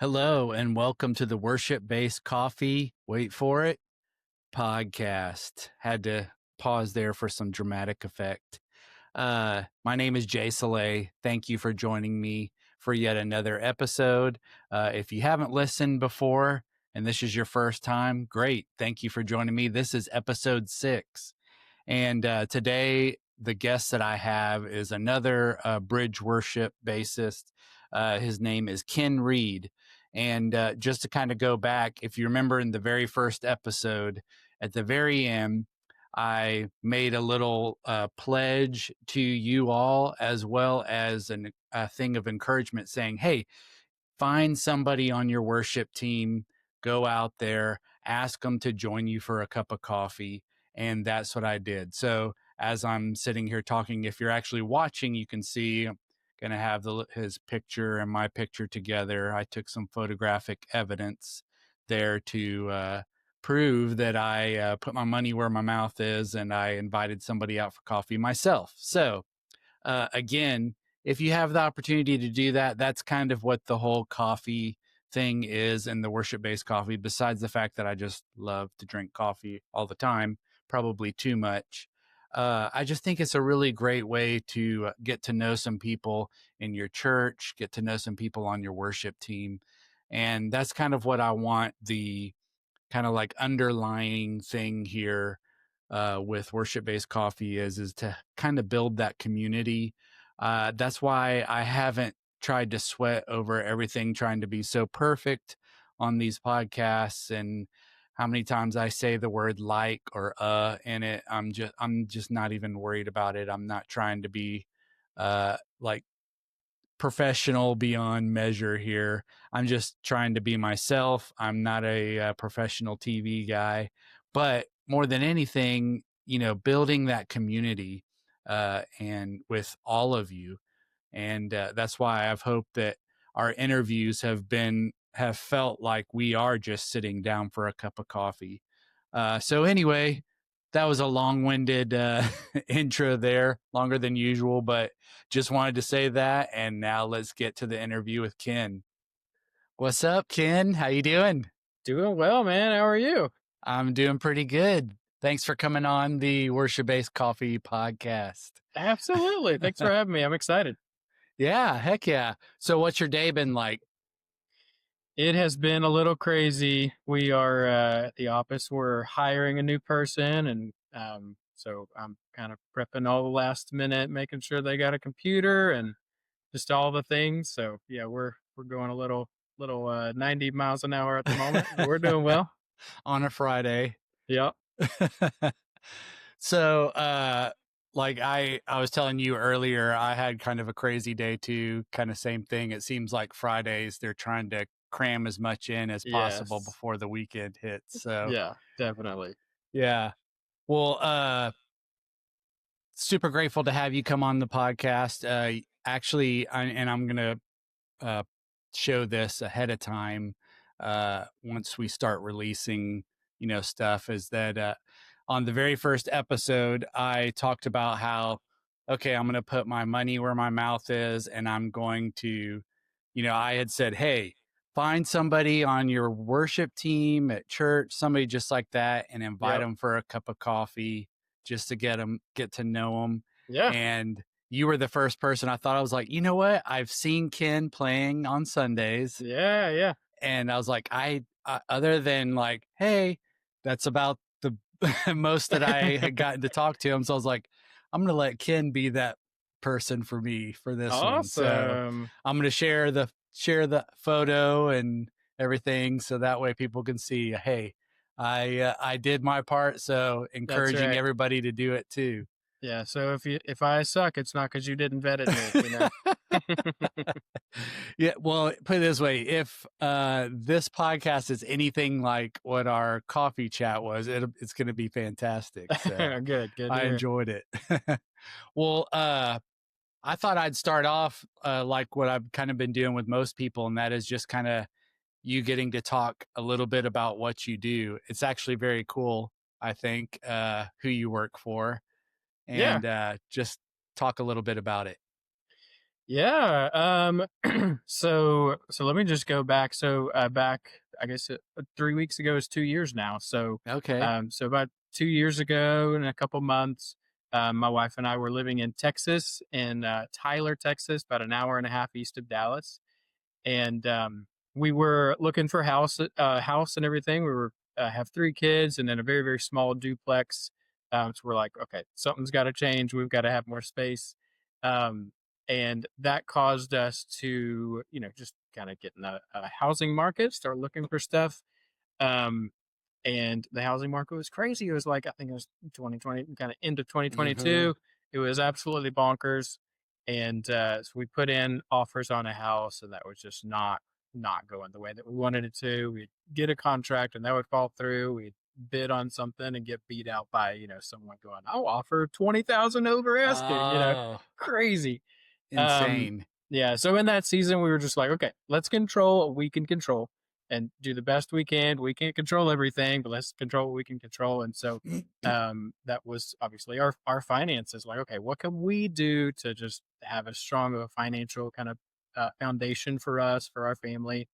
Hello and welcome to the Worship-Based Coffee, wait for it, podcast. Had to pause there for some dramatic effect. My name is Jay Soleil. Thank you for joining me for yet another episode. If you haven't listened before and this is your first time, great. Thank you for joining me. This is episode 6. And today, the guest that I have is another bridge worship bassist. His name is Ken Reid. And just to kind of go back, if you remember in the very first episode, at the very end, I made a little pledge to you all, as well as a thing of encouragement saying, hey, find somebody on your worship team, go out there, ask them to join you for a cup of coffee. And that's what I did. So as I'm sitting here talking, if you're actually watching, you can see I'm going to have his picture and my picture together. I took some photographic evidence there to prove that I put my money where my mouth is, and I invited somebody out for coffee myself. So again, if you have the opportunity to do that, that's kind of what the whole coffee thing is, and the worship-based coffee, besides the fact that I just love to drink coffee all the time, probably too much. I just think it's a really great way to get to know some people in your church, get to know some people on your worship team. And that's kind of what I want the kind of like underlying thing here with worship-based coffee is to kind of build that community. That's why I haven't tried to sweat over everything, trying to be so perfect on these podcasts, and how many times I say the word like or in it. I'm just not even worried about it. I'm not trying to be like professional beyond measure here. I'm just trying to be myself. I'm not a professional TV guy, but more than anything, building that community and with all of you. And that's why I've hoped that our interviews have felt like we are just sitting down for a cup of coffee. So anyway, that was a long-winded intro there, longer than usual, but just wanted to say that. And now let's get to the interview with Ken. What's up, Ken? How you doing? Doing well, man. How are you? I'm doing pretty good. Thanks for coming on the Worship-Based Coffee podcast. Absolutely. Thanks for having me. I'm excited. Yeah, heck yeah. So what's your day been like? It has been a little crazy. We are at the office. We're hiring a new person, and so I'm kind of prepping all the last minute, making sure they got a computer and just all the things. So yeah, we're going a little 90 miles an hour at the moment, but we're doing well. On a Friday. Yep. So, like I was telling you earlier, I had kind of a crazy day too, kind of same thing. It seems like Fridays, they're trying to cram as much in as possible Yes. before the weekend hits. So, Yeah, definitely. yeah. Well, super grateful to have you come on the podcast. Actually, and I'm going to uh, show this ahead of time once we start releasing, stuff, is that on the very first episode, I talked about how, okay, I'm going to put my money where my mouth is, and I'm going to, I had said, hey, find somebody on your worship team at church, somebody just like that, and invite Yep. them for a cup of coffee just to get to know them. Yeah. And you were the first person. I thought, I was like, you know what? I've seen Ken playing on Sundays. Yeah. Yeah. And I was like, other than like, hey, that's about the most that I had gotten to talk to him. So I was like, I'm going to let Ken be that person for me for this one. So Awesome. I'm going to share the photo and everything, so that way people can see, hey, I did my part. So That's encouraging right. everybody to do it too. Yeah, so if I suck, it's not because you didn't vet it me, you know? Yeah, well, put it this way, if this podcast is anything like what our coffee chat was, it's going to be fantastic. So Good to I hear. enjoyed it. Well, I thought I'd start off like what I've kind of been doing with most people, and that is just kind of you getting to talk a little bit about what you do. It's actually very cool, I think, who you work for, Yeah. and just talk a little bit about it. Yeah. So let me just go back. Back, I guess 3 weeks ago is 2 years now. Okay. So about 2 years ago, in a couple months, my wife and I were living in Texas, in Tyler, Texas, about an hour and a half east of Dallas, and we were looking for house and everything. We were have 3 kids, and then a very very small duplex. So we're like, okay, something's got to change. We've got to have more space, um, and that caused us to, just kind of get in a housing market, start looking for stuff. Um, and the housing market was crazy. It was like, I think it was 2020, kind of end of Hmm. 2022. It was absolutely bonkers. And so we put in offers on a house, and that was just not going the way that we wanted it to. We'd get a contract, and that would fall through. We'd bid on something and get beat out by, someone going, "I'll offer 20,000 over asking," Oh, crazy. Um, insane. yeah, so in that season, we were just like, okay, let's control what we can control and do the best we can. We can't control everything, but let's control what we can control. And so that was obviously our finances. Like, okay, what can we do to just have as strong of a financial kind of foundation for us, for our family?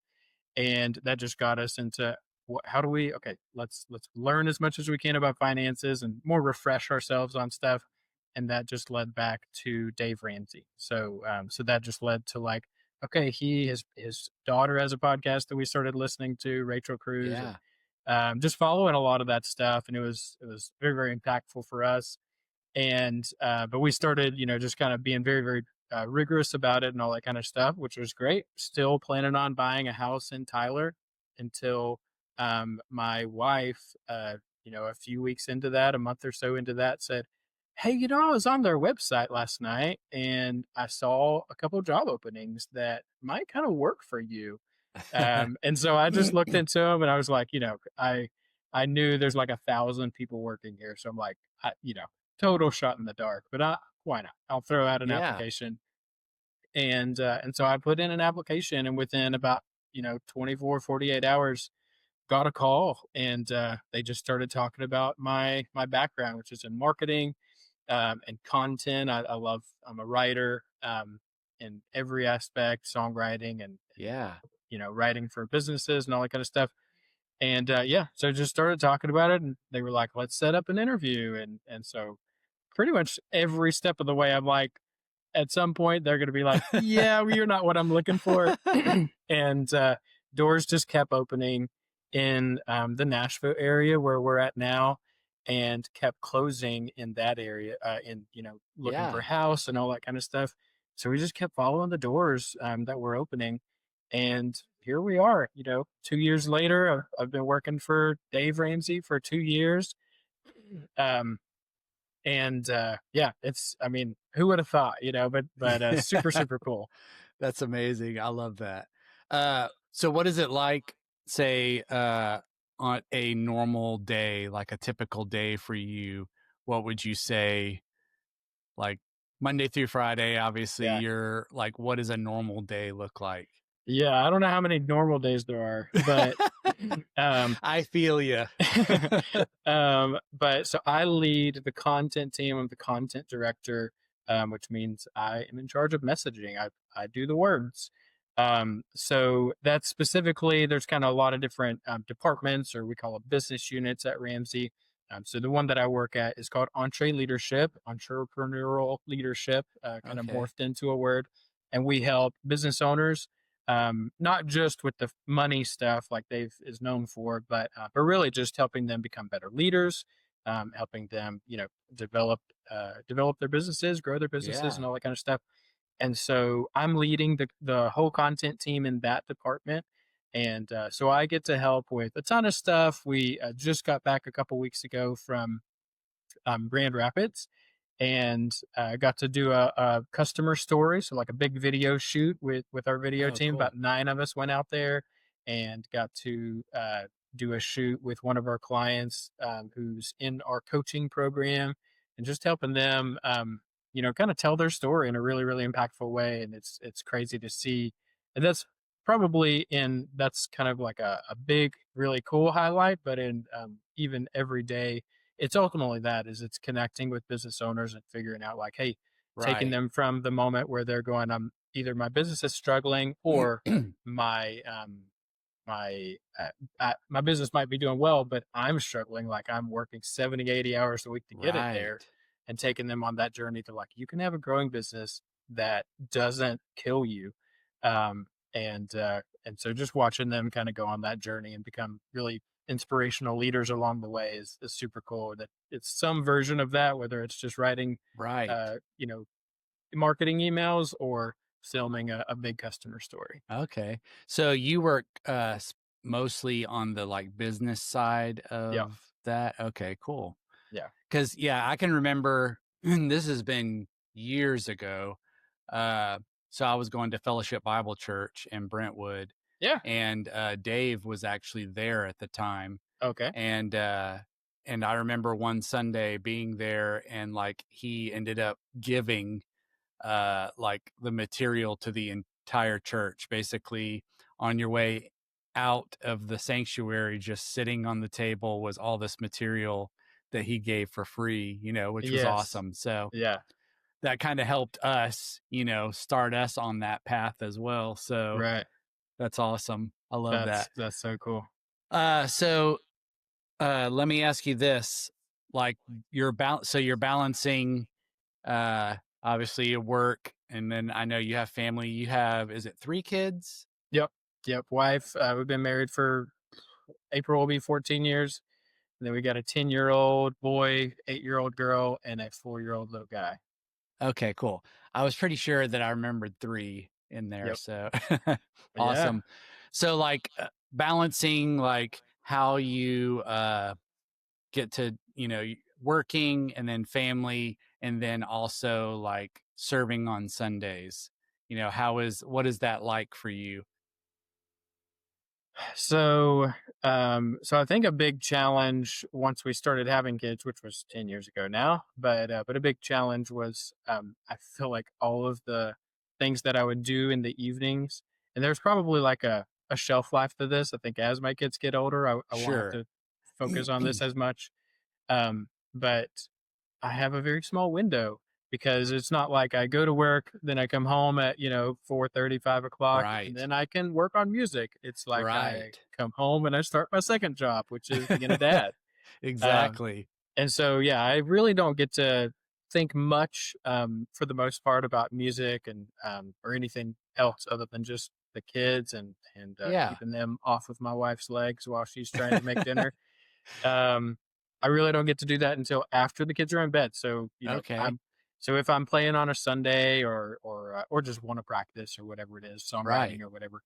And that just got us into how do we, okay, let's learn as much as we can about finances and more refresh ourselves on stuff. And that just led back to Dave Ramsey. So that just led to, like, okay, his daughter has a podcast that we started listening to, Rachel Cruz, and Yeah. just following a lot of that stuff. And it was very very impactful for us. And but we started, just kind of being very very rigorous about it and all that kind of stuff, which was great. Still planning on buying a house in Tyler until my wife, a few weeks into that, a month or so into that, said, "Hey, I was on their website last night and I saw a couple job openings that might kind of work for you." And so I just looked into them, and I was like, I knew there's like 1,000 people working here, so I'm like, total shot in the dark, but why not? I'll throw out an Yeah. application, and so I put in an application, and within about 24, 48 hours, got a call, and they just started talking about my background, which is in marketing and content. I love. I'm a writer in every aspect, songwriting and Yeah. writing for businesses and all that kind of stuff. And yeah, so just started talking about it, and they were like, "Let's set up an interview." And so pretty much every step of the way, I'm like, at some point they're going to be like, "Yeah, well, you're not what I'm looking for." And doors just kept opening in the Nashville area where we're at now, and kept closing in that area, in looking for a Yeah. house and all that kind of stuff. So we just kept following the doors that were opening, and here we are. 2 years later, I've been working for Dave Ramsey for 2 years. Um, and yeah, it's, I mean, who would have thought, but super super cool. That's amazing. I love that. So what is it like, say, on a normal day, like a typical day for you? What would you say, like Monday through Friday? Obviously, Yeah. you're like, what does a normal day look like? Yeah, I don't know how many normal days there are, but um I feel you. but so I lead the content team. I'm the content director, which means I am in charge of messaging. I do the words. So that's specifically, there's kind of a lot of different departments, or we call it business units at Ramsey. So the one that I work at is called entrepreneurial leadership, kind of Okay. morphed into a word. And we help business owners, not just with the money stuff like Dave is known for, but really just helping them become better leaders, helping them develop their businesses, grow their businesses, and Yeah. all that kind of stuff. And so I'm leading the whole content team in that department, and so I get to help with a ton of stuff. We just got back a couple weeks ago from Grand Rapids, and got to do a customer story, so like a big video shoot with our video Oh, team. cool. About 9 of us went out there and got to do a shoot with one of our clients, who's in our coaching program, and just helping them, kind of tell their story in a really really impactful way. And it's crazy to see, and that's kind of like a big really cool highlight. But in even every day, it's ultimately that, is it's connecting with business owners and figuring out, like, hey, taking Right. them from the moment where they're going, either my business is struggling or my my business might be doing well, but I'm struggling. Like I'm working 70, 80 hours a week to get it there, Right. and taking them on that journey to like, you can have a growing business that doesn't kill you. Um, and so just watching them kind of go on that journey and become really inspirational leaders along the way is super cool. That it's some version of that, whether it's just writing, Right. you know, marketing emails or filming a big customer story. Okay. So you work mostly on the like business side Yeah. of that. Okay, cool. Yeah. Cuz yeah, I can remember this has been years ago. Uh so I was going to Fellowship Bible Church in Brentwood, Yeah. and Dave was actually there at the time, Okay. and I remember one Sunday being there, and like he ended up giving like the material to the entire church. Basically, on your way out of the sanctuary, just sitting on the table was all this material that he gave for free, which was Yes. awesome. So Yeah. that kind of helped us, start us on that path as well. So Right. that's awesome. I love that. That's so cool. So let me ask you this: like so you're balancing, uh, obviously your work, and then I know you have family. You have, is it 3 kids? Yep. Yep. Wife. We've been married for April will be 14 years. And then we got a 10-year-old boy, 8-year-old girl, and a 4-year-old little guy. Okay, cool. I was pretty sure that I remembered 3 in there. Yep. So Yeah. awesome. So like balancing like how you get to, working and then family, and then also like serving on Sundays. What is that like for you? So, so I think a big challenge once we started having kids, which was 10 years ago now, but a big challenge was, I feel like all of the things that I would do in the evenings, and there's probably like a shelf life to this. I think as my kids get older, I won't have Sure. to focus on this as much. But I have a very small window because it's not like I go to work, then I come home at, 4:30, 5 o'clock, and Right. then I can work on music. It's like I Right. come home and I start my second job, which is being a dad. Um, Exactly. and so, yeah, I really don't get to think much, for the most part, about music and or anything else other than just the kids and Yeah. keeping them off of my wife's legs while she's trying to make dinner. Um, I really don't get to do that until after the kids are in bed. So, Okay. so if I'm playing on a Sunday or just want to practice or whatever it is, songwriting Right. or whatever,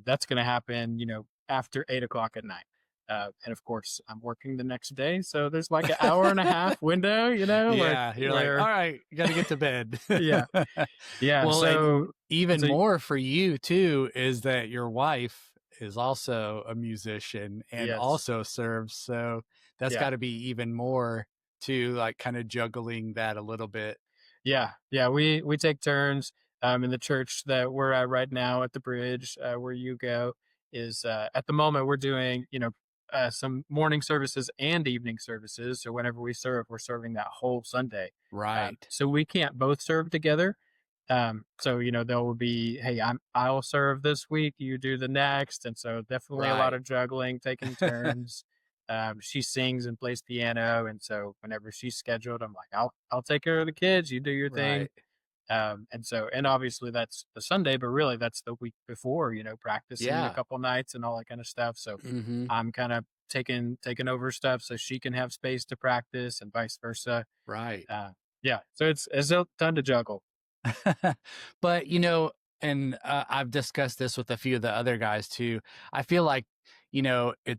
that's going to happen, after 8 o'clock at night. And of course, I'm working the next day, so there's like an hour and a half window, like Yeah, you're like, all where, right, you got to get to bed. yeah, yeah. Well, and even So more for you too is that your wife is also a musician and yes, also serves. So that's yeah. got to be even more to like kind of juggling that a little bit. Yeah, yeah, we take turns. In the church that we're at right now at the bridge, where you go, is at the moment we're doing some morning services and evening services. So whenever we serve, we're serving that whole Sunday. Right. So we can't both serve together. So there will be, hey, I'll serve this week, you do the next, and so definitely a lot Right. of juggling, taking turns. She sings and plays piano, and so whenever she's scheduled, I'm like, I'll take care of the kids, you do your thing. Right. And obviously that's the Sunday, but really that's the week before, practicing a Yeah. couple nights and all that kind of stuff. So Mhm. I'm kind of taking over stuff so she can have space to practice and vice versa. Right. Uh, yeah, so it's a ton to juggle. But, and I've discussed this with a few of the other guys too. I feel like,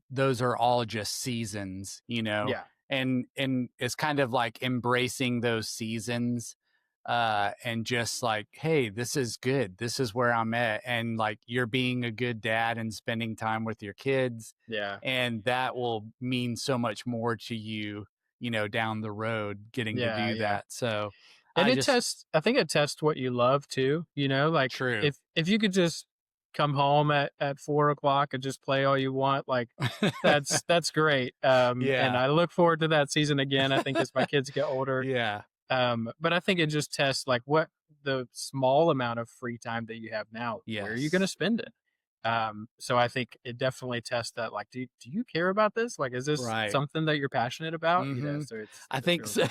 those are all just seasons, Yeah, and it's kind of like embracing those seasons, and just like, hey, this is good. This is where I'm at. And like, you're being a good dad and spending time with your kids. yeah, And that will mean so much more to you, down the road getting to yeah, do yeah. that. So And I just, I think it tests what you love too, like true. if you could just come home at 4 o'clock and just play all you want, like that's great. And Yeah. I look forward to that season again. I think as my kids get older. Yeah. But I think it just tests like the small amount of free time that you have now, where are you going to Yes. spend it? So I think it definitely tests that. Like, do you care about this? Like, is this Right. something that you're passionate about? Hmm. So I it's think really cool.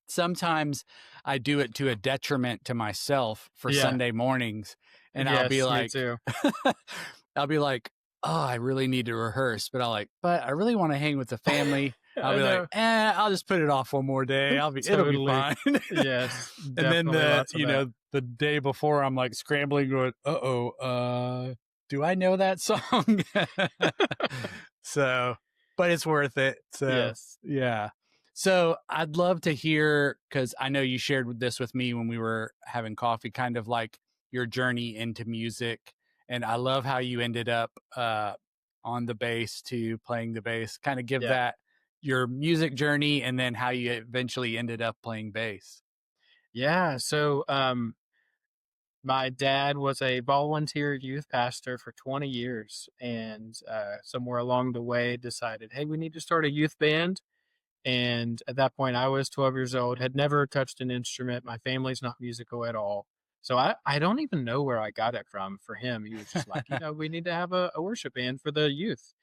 sometimes I do it to a detriment to myself for Yeah. Sunday mornings, and I'll be Yes, me like, too. I'll be like, oh, I really need to rehearse, but I really want to hang with the family. I'll I be like, know. I'll just put it off one more day. It'll be Totally. fine. Yes, And then definitely lots of that. the day before, I'm like scrambling, going, do I know that song? So, but it's worth it. So, Yes. yeah. So I'd love to hear, because I know you shared this with me when we were having coffee, kind of like your journey into music. And I love how you ended up on the bass to playing the bass. Kind of give Yeah. that your music journey and then how you eventually ended up playing bass. Yeah, so, my dad was a volunteer youth pastor for 20 years, and, somewhere along the way decided, "Hey, we need to start a youth band." And at that point, I was 12 years old, had never touched an instrument. My family's not musical at all. So I don't even know where I got it from for him. He was just like, we need to have a worship band for the youth.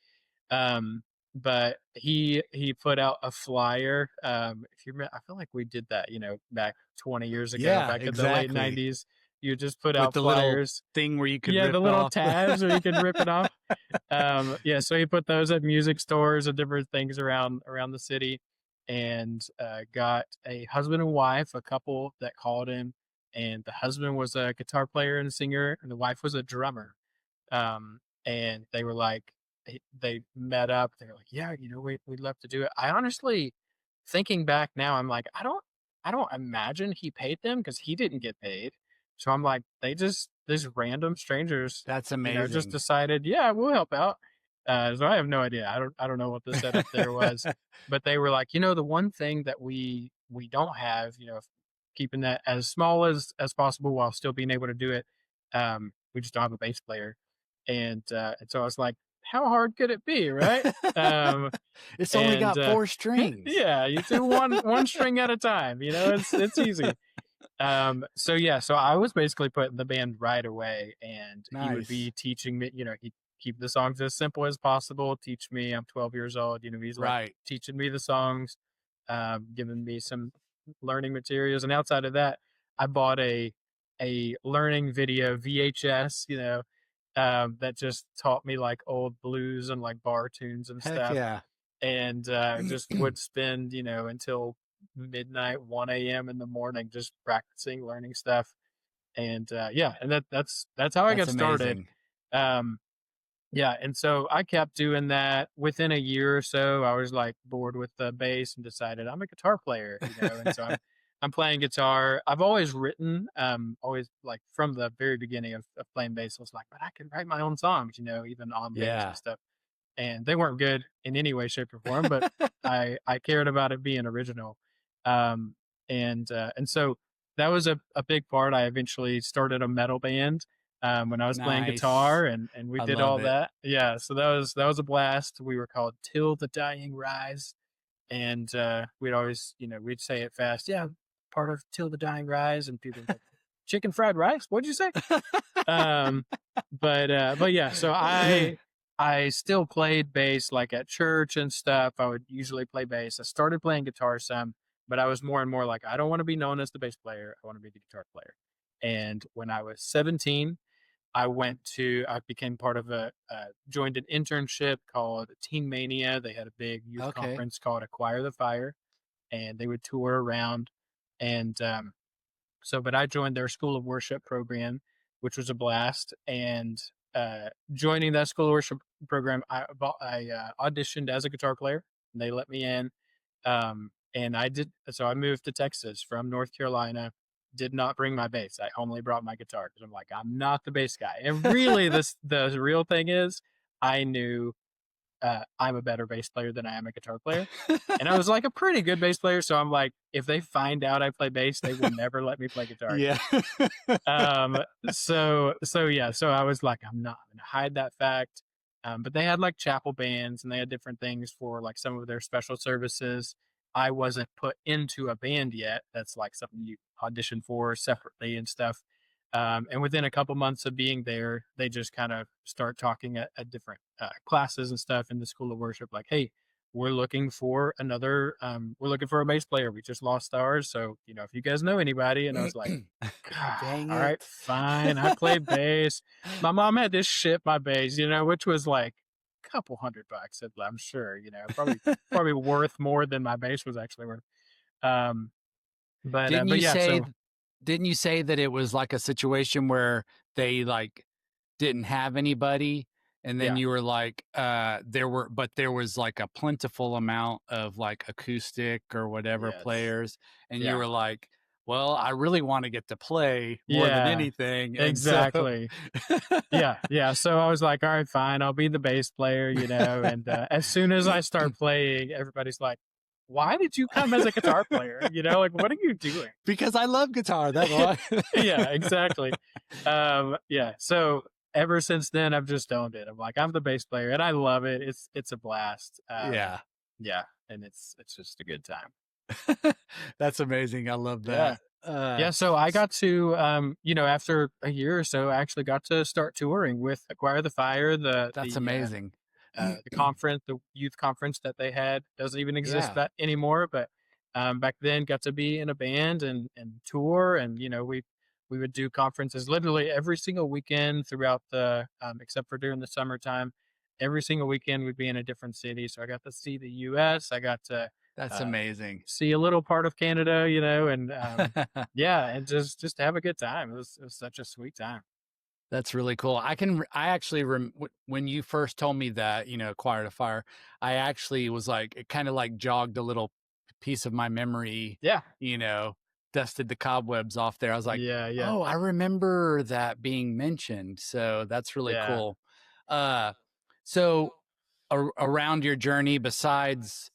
Um, but he put out a flyer. If you remember, I feel like we did that, back 20 years ago, Yeah, back in the late exactly. 90s. You just put With out the little flyers. thing where you could Yeah, rip the little off. tabs where you could rip it off. Yeah, so he put those at music stores and different things around the city, and got a husband and wife, a couple that called him, and the husband was a guitar player and singer, and the wife was a drummer. And they were like, they met up. They were like, yeah, we'd love to do it. I honestly, thinking back now, I'm like, I don't imagine he paid them because he didn't get paid. So I'm like, these random strangers, That's just amazing. decided, yeah, we'll help out. So I have no idea. I don't know what the setup there was, but they were like, the one thing that we don't have, keeping that as small as possible while still being able to do it. We just don't have a bass player. And so I was like, how hard could it be, right? Um, It's only and got four strings. yeah, you do one string at a time. It's easy. So yeah, so I was basically put in the band right away, and he would Nice. be teaching me. He'd keep the songs as simple as possible. Teach me. I'm 12 years old. He's like Right. teaching me the songs, giving me some learning materials, and outside of that, I bought a learning video VHS. That just taught me like old blues and like bar tunes and Heck stuff, yeah. and just would spend until midnight, 1 a.m. in the morning, just practicing, learning stuff. And yeah, and that's how I That's got started. amazing. um yeah, and so I kept doing that. Within a year or so, I was like bored with the bass and decided I'm a guitar player, and so I'm playing guitar. I've always written, always, like, from the very beginning of playing bass, I was like, but I can write my own songs, even on bass and Yeah. stuff. And they weren't good in any way, shape, or form, but I cared about it being original. Um, and so that was a big part. I eventually started a metal band when I was playing Nice. guitar, and we I did love all it. that. Yeah, so that was a blast. We were called Till the Dying Rise, and we'd always, we'd say it fast. Yeah, part of Till the Dying Rise, and people would go, chicken fried rice. What'd you say? Um, but yeah, so I still played bass like at church and stuff. I would usually play bass. I started playing guitar some, but I was more and more like, I don't want to be known as the bass player. I want to be the guitar player. And when I was 17, I became part of joined an internship called Teen Mania. They had a big youth Okay. conference called Acquire the Fire, and they would tour around. And but I joined their School of Worship program, which was a blast. And joining that School of Worship program, I auditioned as a guitar player. And they let me in, and I did. So I moved to Texas from North Carolina. Did not bring my bass. I only brought my guitar because I'm like, I'm not the bass guy. And really, the real thing is, I knew I'm a better bass player than I am a guitar player. And I was like a pretty good bass player. So I'm like, if they find out I play bass, they will never let me play guitar Yeah. again. So yeah, so I was like, I'm not going to hide that fact. But they had like chapel bands and they had different things for like some of their special services. I wasn't put into a band yet. That's like something you audition for separately and stuff. And within a couple months of being there, they just kind of start talking at different classes and stuff in the School of Worship, like, "Hey, we're looking for a bass player. We just lost ours, so if you guys know anybody." And I was like, "God, Dang all right, it. fine. I play bass." My mom had to ship my bass, which was like a couple $100, I'm sure. Probably worth more than my bass was actually worth. Um, Didn't but you yeah, say so didn't you say that it was like a situation where they like didn't have anybody and then yeah, you were like there was like a plentiful amount of like acoustic or whatever yes, players and you yeah, were like, well, I really want to get to play more than yeah, anything, and so exactly. Yeah, yeah. So I was like, all right, fine, I'll be the bass player, and as soon as I start playing, everybody's like, why did you come as a guitar player? Like, what are you doing? because I love guitar, that's why. Yeah, exactly. Yeah. So ever since then, I've just owned it. I'm like, I'm the bass player, and I love it. It's a blast. Yeah. Yeah, and it's just a good time. That's amazing. I love Yeah. that. Uh, Yeah, so I s- got to, after a year or so, I actually got to start touring with Acquire the Fire, that's amazing. the conference, the youth conference that they had doesn't even exist Yeah, that anymore. But back then, got to be in a band and tour, and we would do conferences literally every single weekend throughout the, except for during the summertime. Every single weekend, we'd be in a different city. So I got to see the U.S. I got to that's uh, amazing. see a little part of Canada, and yeah, and just have a good time. It was such a sweet time. That's really cool. I actually when you first told me that, Choir to Fire, I actually was like, it kind of like jogged a little piece of my memory, Yeah, you know, dusted the cobwebs off there. I was like, yeah, yeah, oh, I remember that being mentioned. So that's really yeah, cool. Uh, so around your journey, besides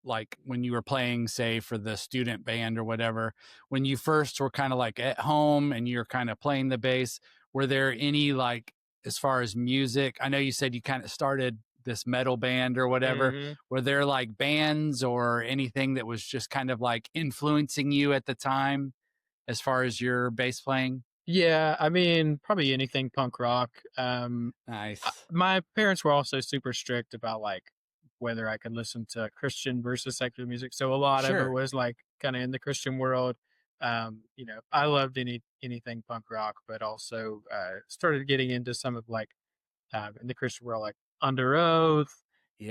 like when you were playing, say, for the student band or whatever, when you first were kind of like at home and you're kind of playing the bass, were there any like, as far as music, I know you said you kind of started this metal band or whatever, hmm were there like bands or anything that was just kind of like influencing you at the time as far as your bass playing? yeah. I mean, probably anything punk rock. Nice. My parents were also super strict about like whether I could listen to Christian versus secular music. So a lot of it Sure. was like kind of in the Christian world. I loved anything punk rock, but also started getting into some of like in the Christian world, like Under Oath,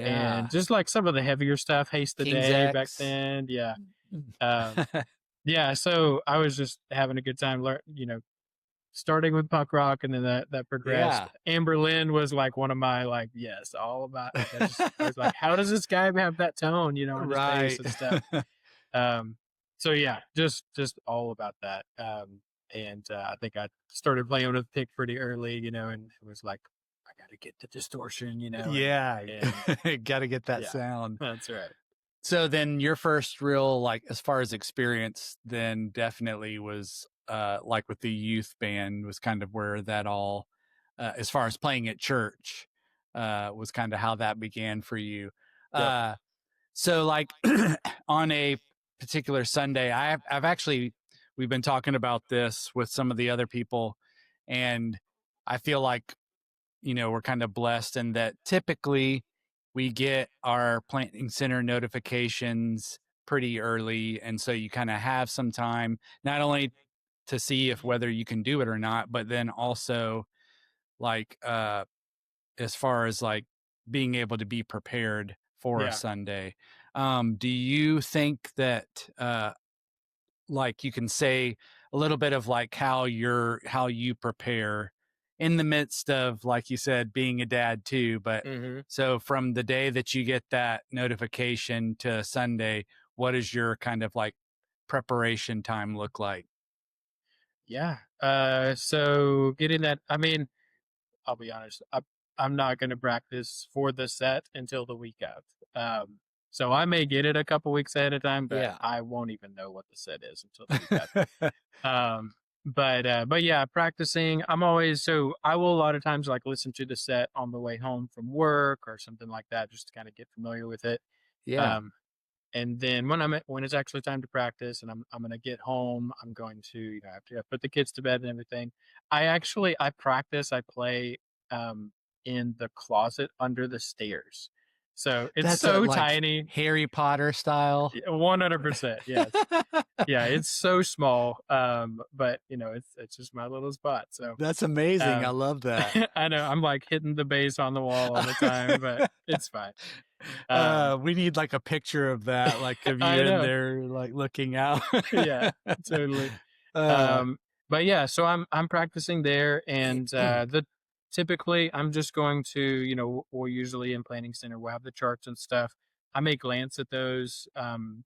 and Yeah. just like some of the heavier stuff, Haste the King's Day back X. then. Yeah. Um, yeah. So I was just having a good time, starting with punk rock, and then that progressed. Yeah. Amber Lynn was like one of my like, yes, all about like I was like, how does this guy have that tone, on his bass Right. and stuff. Um, so yeah, just all about that. And I think I started playing with pick pretty early, and it was like I got to get the distortion, Yeah. and Gotta get that yeah, sound. that's right. So then your first real, like, as far as experience, then definitely was like with the youth band was kind of where that all as far as playing at church was kind of how that began for you. Yep. Uh so like on a particular Sunday, I've actually we've been talking about this with some of the other people, and I feel like we're kind of blessed in that typically we get our planting center notifications pretty early. And so you kind of have some time not only to see if whether you can do it or not, but then also like as far as like being able to be prepared for a Yeah. Sunday. Do you think that like you can say a little bit of like how you prepare in the midst of, like you said, being a dad too, but hmm so from the day that you get that notification to Sunday, what does your kind of like preparation time look like? Yeah. So getting that, I mean, I'll be honest. I'm not going to practice for the set until the week of. So I may get it a couple weeks ahead of time, but Yeah. I won't even know what the set is until the week of. But yeah, practicing. I'm always so I will a lot of times like listen to the set on the way home from work or something like that, just to kind of get familiar with it. Yeah. Um, And then when it's actually time to practice and I'm gonna get home, I'm going to, after I put the kids to bed and everything, I practice, I play, in the closet under the stairs. So it's That's a so like tiny. Harry Potter style. 100%, yes. Yeah, it's so small, but, it's just my little spot, so, That's amazing. I um, love that. I know, I'm, like, hitting the bass on the wall all the time, but it's fine. Um, We need like a picture of that, like of you I in know. there, like looking out. Yeah, totally. uh, Um, but yeah, so I'm practicing there, and the typically I'm just going to, we're usually in planning center. We'll have the charts and stuff. I may glance at those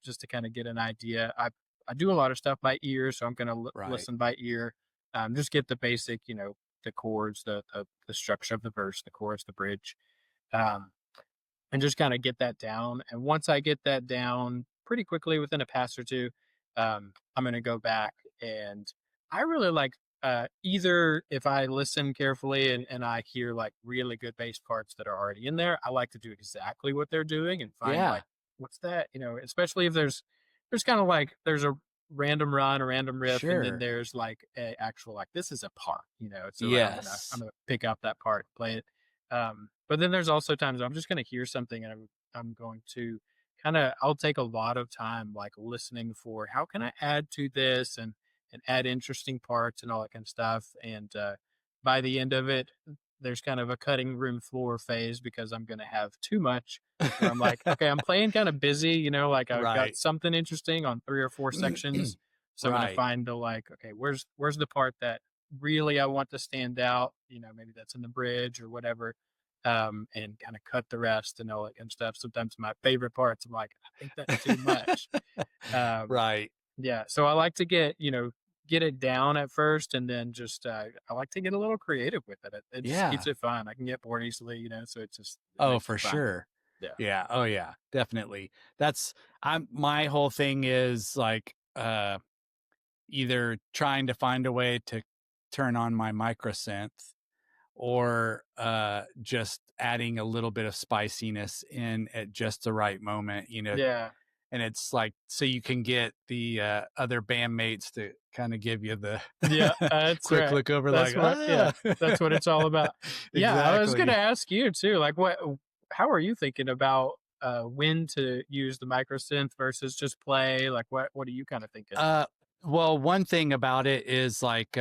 just to kind of get an idea. I do a lot of stuff by ear, so I'm going to right. listen by ear. Just get the basic, the chords, the structure of the verse, the chorus, the bridge. Um, and just kind of get that down. And once I get that down pretty quickly within a pass or two, I'm going to go back and I really like either if I listen carefully and I hear like really good bass parts that are already in there, I like to do exactly what they're doing and find Yeah, like, what's that? Especially if there's kind of like, there's a random run, a random riff, and then sure. there's like a actual, like, this is a part, so I'm Yes. going to pick up that part, play it. But then there's also times I'm just gonna hear something and I'm going to I'll take a lot of time like listening for how can I add to this and add interesting parts and all that kind of stuff. And by the end of it, there's kind of a cutting room floor phase because I'm gonna have too much where I'm like, okay, I'm playing kind of busy, like I've got Right. something interesting on 3 or 4 sections. So I'm gonna Right. find the like, okay, where's the part that really I want to stand out, maybe that's in the bridge or whatever, and kind of cut the rest and all that kind of stuff. Sometimes my favorite parts, I'm like, I think that's too much. Um, Right. yeah, so I like to get it down at first, and then just I like to get a little creative with it. It just keeps Yeah. it fun. I can get bored easily, so it Oh, makes it for fun. sure. Yeah, Yeah. Oh, yeah. Definitely. That's my whole thing is like either trying to find a way to turn on my micro synth or just adding a little bit of spiciness in at just the right moment, yeah, and it's like so you can get the other bandmates to kind of give you the yeah. That's quick right. look over like Yeah, ah that's what it's all about. Yeah, I was gonna exactly. ask you too. Like, how are you thinking about when to use the micro synth versus just play? Like, what are you kind of thinking? uh well, one thing about it is like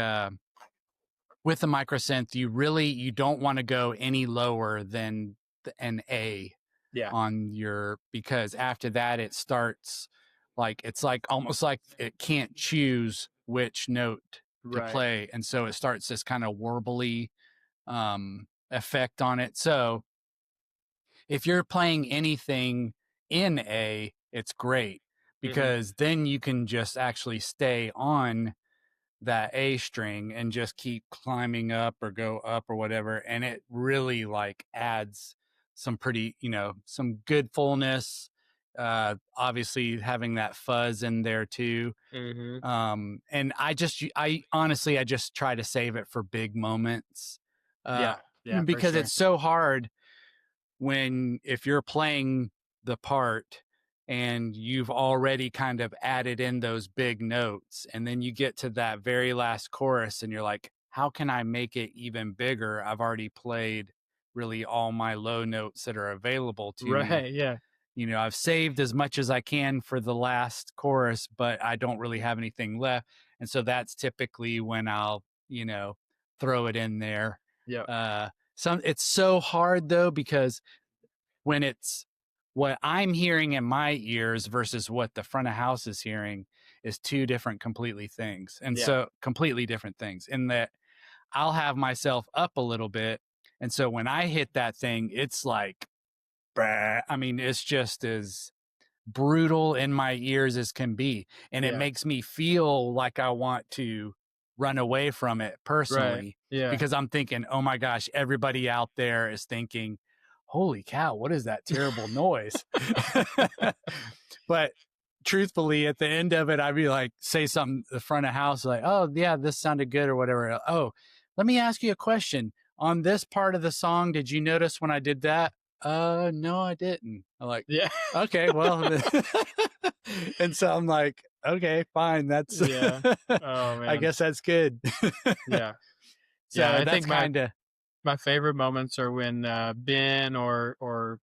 with the microsynth you don't want to go any lower than an A Yeah, on your, because after that it starts like it's like almost like it can't choose which note to right. play, and so it starts this kind of warbly effect on it. So if you're playing anything in A, it's great Hmm. because then you can just actually stay on that A string and just keep climbing up or go up or whatever. And it really like adds some pretty, some good fullness. Obviously having that fuzz in there too. Hmm. And I honestly, I just try to save it for big moments. Uh, Yeah, yeah, for because sure. it's so hard if you're playing the part and you've already kind of added in those big notes and then you get to that very last chorus and you're like, how can I make it even bigger? I've already played really all my low notes that are available to me. Right. Yeah. I've saved as much as I can for the last chorus, but I don't really have anything left. And so that's typically when I'll, throw it in there. Yeah. It's so hard though, because when it's what I'm hearing in my ears versus what the front of house is hearing is two different completely things. And Yeah. so completely different things in that I'll have myself up a little bit. And so when I hit that thing, it's like, bah, I mean, it's just as brutal in my ears as can be. And it Yeah. makes me feel like I want to run away from it Right. personally Yeah. because I'm thinking, oh my gosh, everybody out there is thinking, holy cow, what is that terrible noise? But truthfully, at the end of it, I'd be like, say something the front of house, like, oh, yeah, this sounded good or whatever. Oh, let me ask you a question. On this part of the song, did you notice when I did that? No, I didn't. I'm like, Yeah. okay, well, and so I'm like, okay, fine. That's, Yeah. Oh I man. guess that's good. Yeah. Yeah. So I that's think kind of, my favorite moments are when Ben or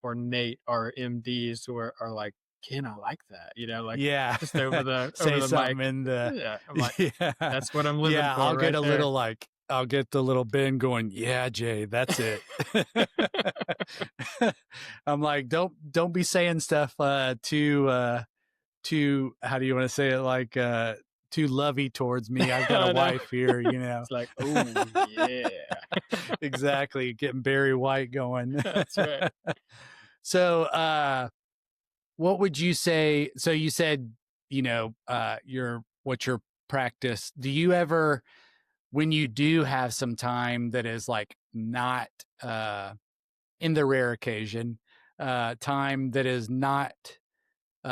Nate, our MDs, who are like, "Ken, I like that," like yeah, just over say the mic. something in the, Yeah, I'm like, yeah, that's what I'm living yeah. for I'll get right a there. little like, I'll get the little Ben going, yeah, Jay, that's it. I'm like, don't be saying stuff, too, how do you want to say it? Like, too lovey towards me. I've got a I know. wife here, It's like, oh yeah, Exactly. Getting Barry White going. that's right. So, what would you say? So you said, what's your practice? Do you ever, when you do have some time that is like not, in the rare occasion, time that is not,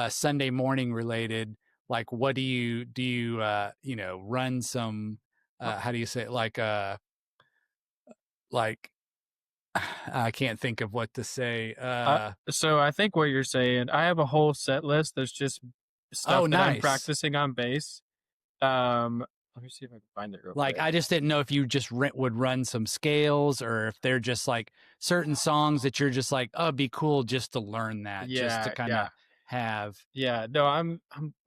Sunday morning related, like what run some, Uh, how do you say it? Like, I can't think of what to say. so I think what you're saying, I have a whole set list. There's just Oh, stuff that I'm nice. practicing on bass. Um, Let me see if I can find it real Like, quick. I just didn't know if you just would run some scales, or if they're just like certain songs that you're just like, oh, it'd be cool just to learn that, just to Yeah, kind yeah, of have. yeah. No,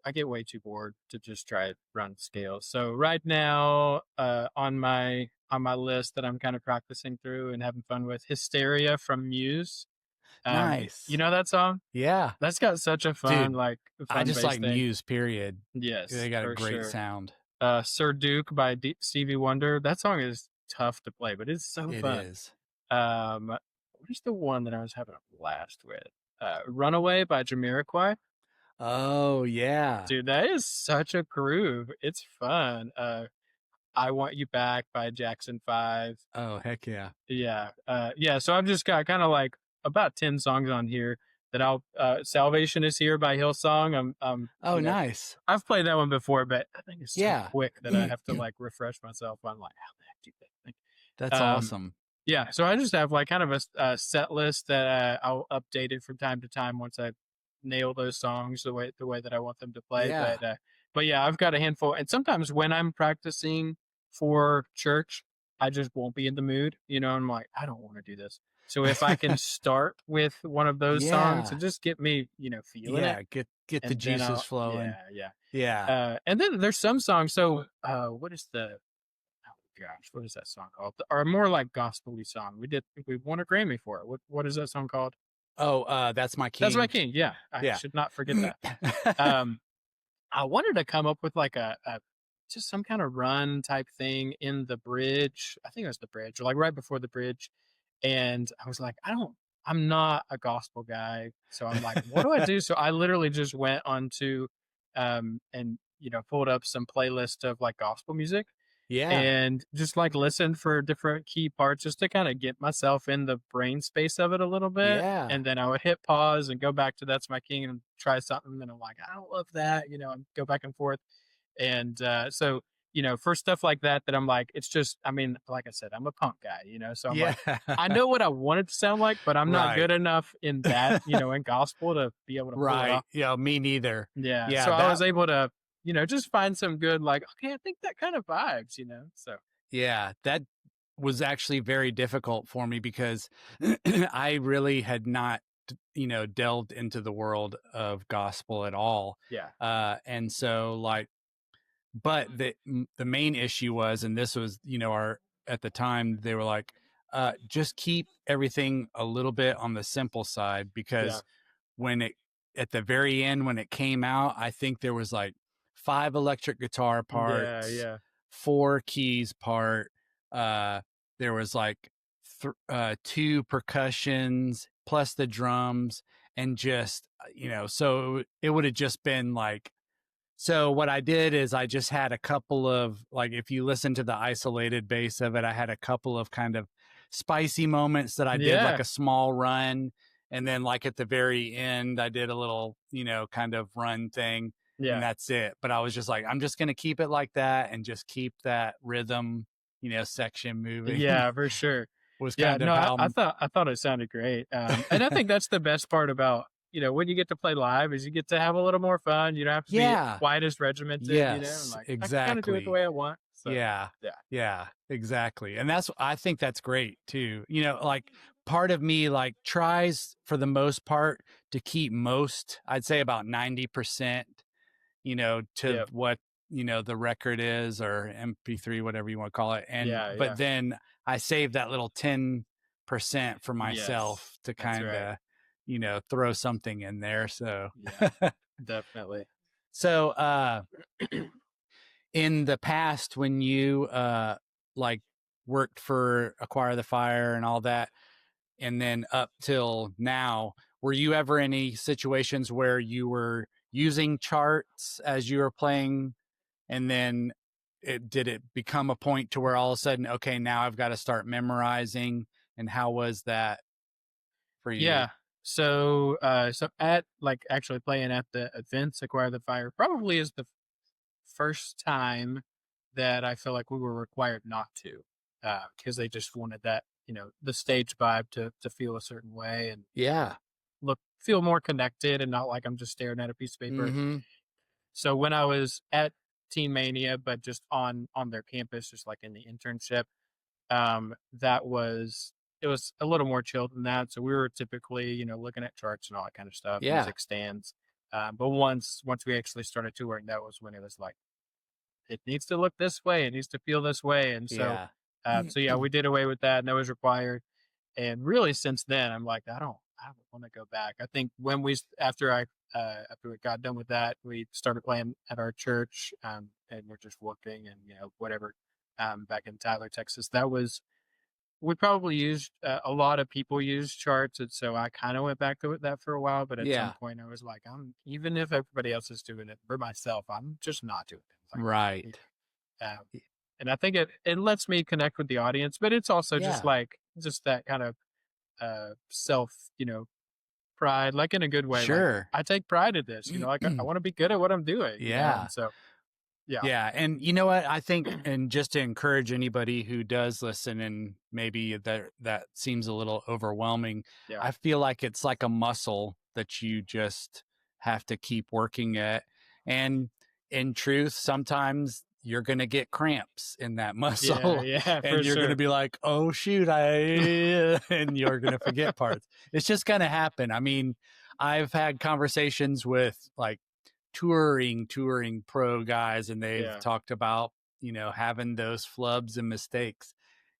I get way too bored to just try to run scales. So right now, on my list that I'm kind of practicing through and having fun with, Hysteria from Muse. You Nice. know that song? Yeah. That's got such a Dude, I fun just bass like thing. Muse, period. They Yes, got a for great sure. sound. Sir Duke by Stevie Wonder. That song is tough to play, but it's so It fun. is. What is the one that I was having a blast with? Runaway by Jamiroquai. Oh, yeah. Dude, that is such a groove. It's fun. I Want You Back by Jackson 5. Oh, heck yeah. Yeah. Yeah, so I've just got kind of like about 10 songs on here that I'll Salvation Is Here by Hillsong. Oh, nice. I've played that one before, but I think it's so Yeah. quick that I have to like refresh myself on like how the heck do you think? That's Um, awesome. yeah, so I just have like kind of a set list that I'll update it from time to time once I nail those songs the way that I want them to play. Yeah. But yeah, I've got a handful, and sometimes when I'm practicing for church, I just won't be in the mood. I'm like, I don't want to do this. So if I can start with one of those songs and Yeah. just get me, feeling it, Yeah. Get the and then juices flowing. yeah. Yeah. And then there's some songs. So what is the gosh, what is that song called? Or more like gospel-y song. We won a Grammy for it. What is that song called? Oh, That's My That's My King. King. Yeah, I Yeah. should not forget that. Um, I wanted to come up with like a just some kind of run type thing in the bridge. I think it was the bridge, or like right before the bridge. And I was like, I'm not a gospel guy, so I'm like, what do I do? So I literally just went onto and pulled up some playlist of like gospel music Yeah. and just like listen for different key parts just to kind of get myself in the brain space of it a little bit. Yeah. And then I would hit pause and go back to That's My King and try something. And then I'm like, I don't love that, and go back and forth. And so, for stuff like that, I'm like, it's just, I mean, like I said, I'm a punk guy, so I'm Yeah. like, I know what I want it to sound like, but I'm not Right. good enough in that, in gospel to be able to pull it Right. off. Yeah. Me neither. Yeah. Yeah. So I That, was able to, just find some good, like, okay, I think that kind of vibes. So. yeah. That was actually very difficult for me because I really had not, delved into the world of gospel at all. Yeah. And so like, but the main issue was, and this was, at the time they were like, just keep everything a little bit on the simple side, Yeah. because when it, at the very end, when it came out, I think there was like 5 electric guitar Yeah. parts, Yeah. 4 keys part. There was like 2 percussions plus the drums, and just, so it would have just been like, so what I did is I just had a couple of, like, if you listen to the isolated bass of it, I had a couple of kind of spicy moments that I did like Yeah. a small run. And then like at the very end, I did a little, kind of run thing, and Yeah. that's it. But I was just like, I'm just going to keep it like that and just keep that rhythm, section moving. Yeah, for sure. was Yeah, kind of no, how I thought it sounded great, and I think that's the best part about, when you get to play live is you get to have a little more fun, you don't have to be Yeah. quite as regimented, and, Yes, like, I can kinda do it the exactly. way I want, so, Yeah. yeah. Yeah, exactly. And I think that's great too. Like part of me like tries for the most part to keep most, I'd say about 90%, to Yep. what, the record is or MP3, whatever you want to call it. And Yeah, but yeah. then I save that little 10% for Yes, myself to that's kind right. of, throw something in there. So Yeah, definitely. so in the past when you like worked for Acquire the Fire and all that, and then up till now, were you ever in any situations where you were using charts as you were playing, and then did it become a point to where all of a sudden, okay, now I've got to start memorizing? And how was that for you? Yeah. So at like actually playing at the events, Acquire the Fire probably is the first time that I feel like we were required not to, because they just wanted that, the stage vibe to feel a certain way and Yeah. feel more connected and not like I'm just staring at a piece of paper. Mm-hmm. So when I was at Team Mania, but just on their campus, just like in the internship, that was it was a little more chilled than that. So we were typically, looking at charts and all that kind of stuff, Yeah. music stands. But once we actually started touring, that was when it was like it needs to look this way, it needs to feel this way, and so Yeah. so yeah, we did away with that, and that was required. And really, since then, I'm like, I don't want to go back. I think when after we got done with that, we started playing at our church, and we're just working and whatever, back in Tyler, Texas. That was we probably used a lot of people use charts, and so I kind of went back to that for a while. But at some Yeah. point, I was like, I'm even if everybody else is doing it for myself, I'm just not doing it. Like, Right. um, and I think it lets me connect with the audience, but it's also just Yeah. like just that kind of self, pride, like in a good way. Like Sure. I take pride in this, like I want to be good at what I'm doing, Yeah. and so yeah, Yeah, and you know what? I think, and just to encourage anybody who does listen, and maybe that seems a little overwhelming, yeah, I feel like it's like a muscle that you just have to keep working at. And in truth, sometimes you're going to get cramps in that yeah, muscle, yeah, and for you're going to sure. be like, "Oh shoot, and you're going to forget parts. It's just going to happen. I mean, I've had conversations with like touring pro guys, and they've Yeah, talked about having those flubs and mistakes,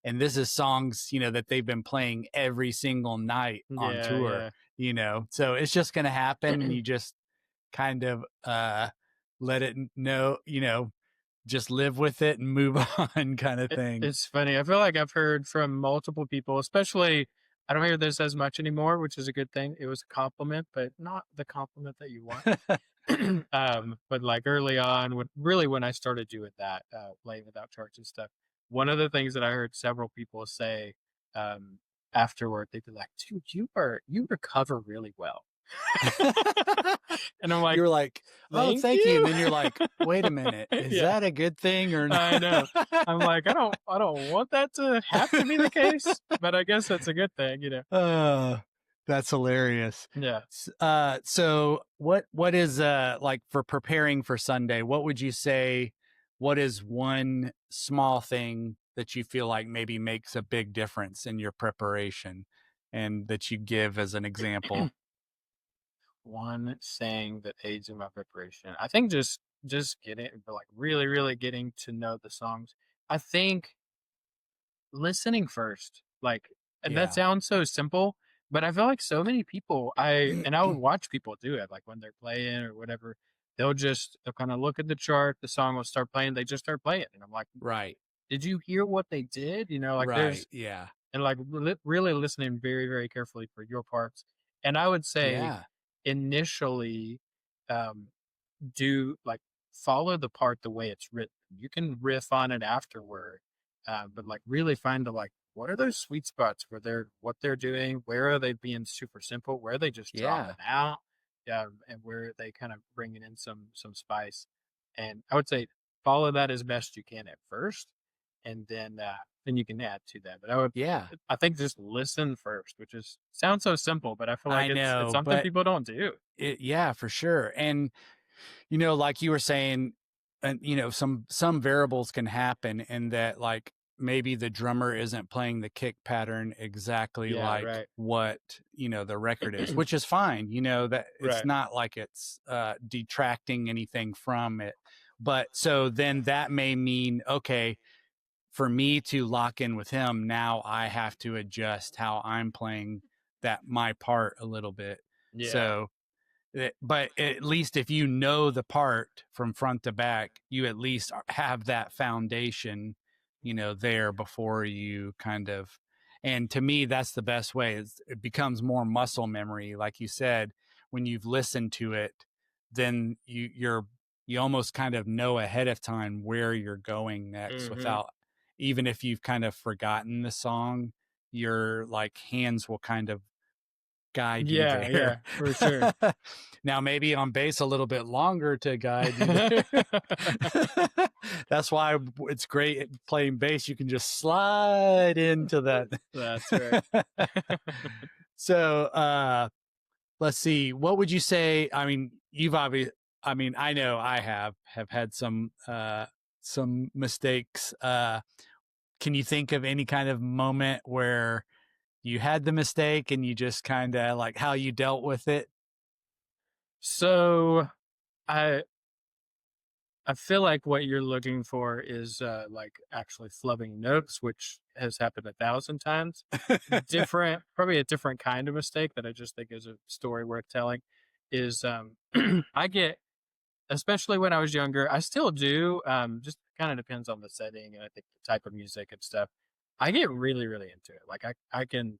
and this is songs that they've been playing every single night on yeah, tour, yeah. so it's just going to happen, and you just kind of let it know, just live with it and move on, kind of thing. It's funny. I feel like I've heard from multiple people, especially I don't hear this as much anymore, which is a good thing. It was a compliment, but not the compliment that you want. But like early on, when I started doing that, playing without charts and stuff, one of the things that I heard several people say um, afterward, they'd be like, "Dude, you recover really well," and I'm like, You're like, oh, "Thank thank you, and you." then you're like, wait a minute, is Yeah, that a good thing or I know. not? I'm like, I don't want that to have to be the case, but I guess that's a good thing. That's hilarious. Yeah. So what is like for preparing for Sunday? What would you say? What is one small thing that you feel like maybe makes a big difference in your preparation, and that you give as an example? One saying that aids in my preparation. I think just getting like really, really getting to know the songs. I think listening first. Like and that Yeah. sounds so simple, but I feel like so many people I would watch people do it, like when they're playing or whatever, they'll kind of look at the chart, the song will start playing, they just start playing. And I'm like, Right. did you hear what they did? Like Right. there's Yeah. and like really listening very, very carefully for your parts. And I would say Yeah. initially, um, do like follow the part the way it's written. You can riff on it afterward, but like really find the like what are those sweet spots where what they're doing, where are they being super simple, where are they just dropping Yeah. out, and where are they kind of bringing in some spice. And I would say follow that as best you can at first, and then you can add to that. But Yeah, I think just listen first, which is sounds so simple, but I feel like I it's know, something but people don't do. yeah, for sure. And like you were saying, and some variables can happen in that, like maybe the drummer isn't playing the kick pattern exactly Yeah, like right. what the record is, which is fine. That it's Right. not like it's detracting anything from it. But so then that may mean, okay, for me to lock in with him, now I have to adjust how I'm playing that my part a little bit. Yeah. So but at least if you know the part from front to back, you at least have that foundation, there before you kind of. And to me, that's the best way. It becomes more muscle memory, like you said. When you've listened to it, then you almost kind of know ahead of time where you're going next, Mhm. without, even if you've kind of forgotten the song, your like hands will kind of guide you Yeah, there. yeah, for sure. Now, maybe on bass a little bit longer to guide you there. That's why it's great at playing bass. You can just slide into that. That's right. So, let's see. What would you say? I mean, I know I have had some mistakes. Can you think of any kind of moment where you had the mistake and you just kind of like how you dealt with it? So, I I feel like what you're looking for is, like, actually flubbing notes, which has happened 1,000 times. Different probably a different kind of mistake that I just think is a story worth telling is, I get especially when I was younger, I still do, just kinda depends on the setting and I think the type of music and stuff. I get really, really into it. Like, I can,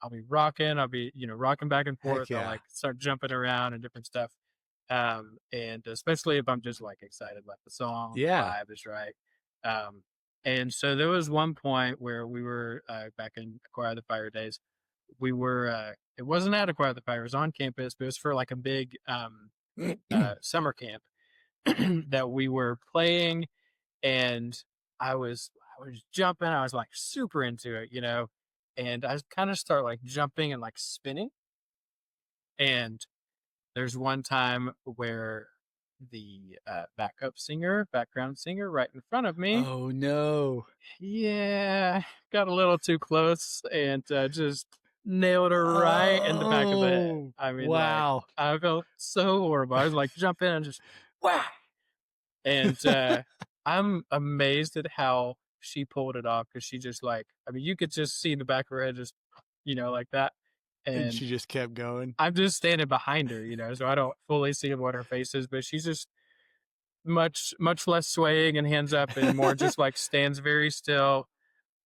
I'll be rocking, I'll be, rocking back and Heck forth, I'll, yeah. like, start jumping around and different stuff. And especially if I'm just, like, excited about the song, the Yeah. vibe is right. Um, and so there was one point where we were, back in Acquire the Fire days, we were, it wasn't at Acquire the Fire, it was on campus, but it was for, like, a big, summer camp that we were playing, and I was jumping, I was like super into it, and I kind of start like jumping and like spinning. And there's one time where the background singer right in front of me, Oh no. yeah, got a little too close and just nailed her right in the back of the head. Oh, I mean, like, wow. I felt so horrible. I was like jumping and just wow. And, I'm amazed at how she pulled it off because she just, like I mean, you could just see the back of her head just, like that, And and she just kept going. I'm just standing behind her, so I don't fully see what her face is, but she's just much much less swaying and hands up and more just, like, stands very still.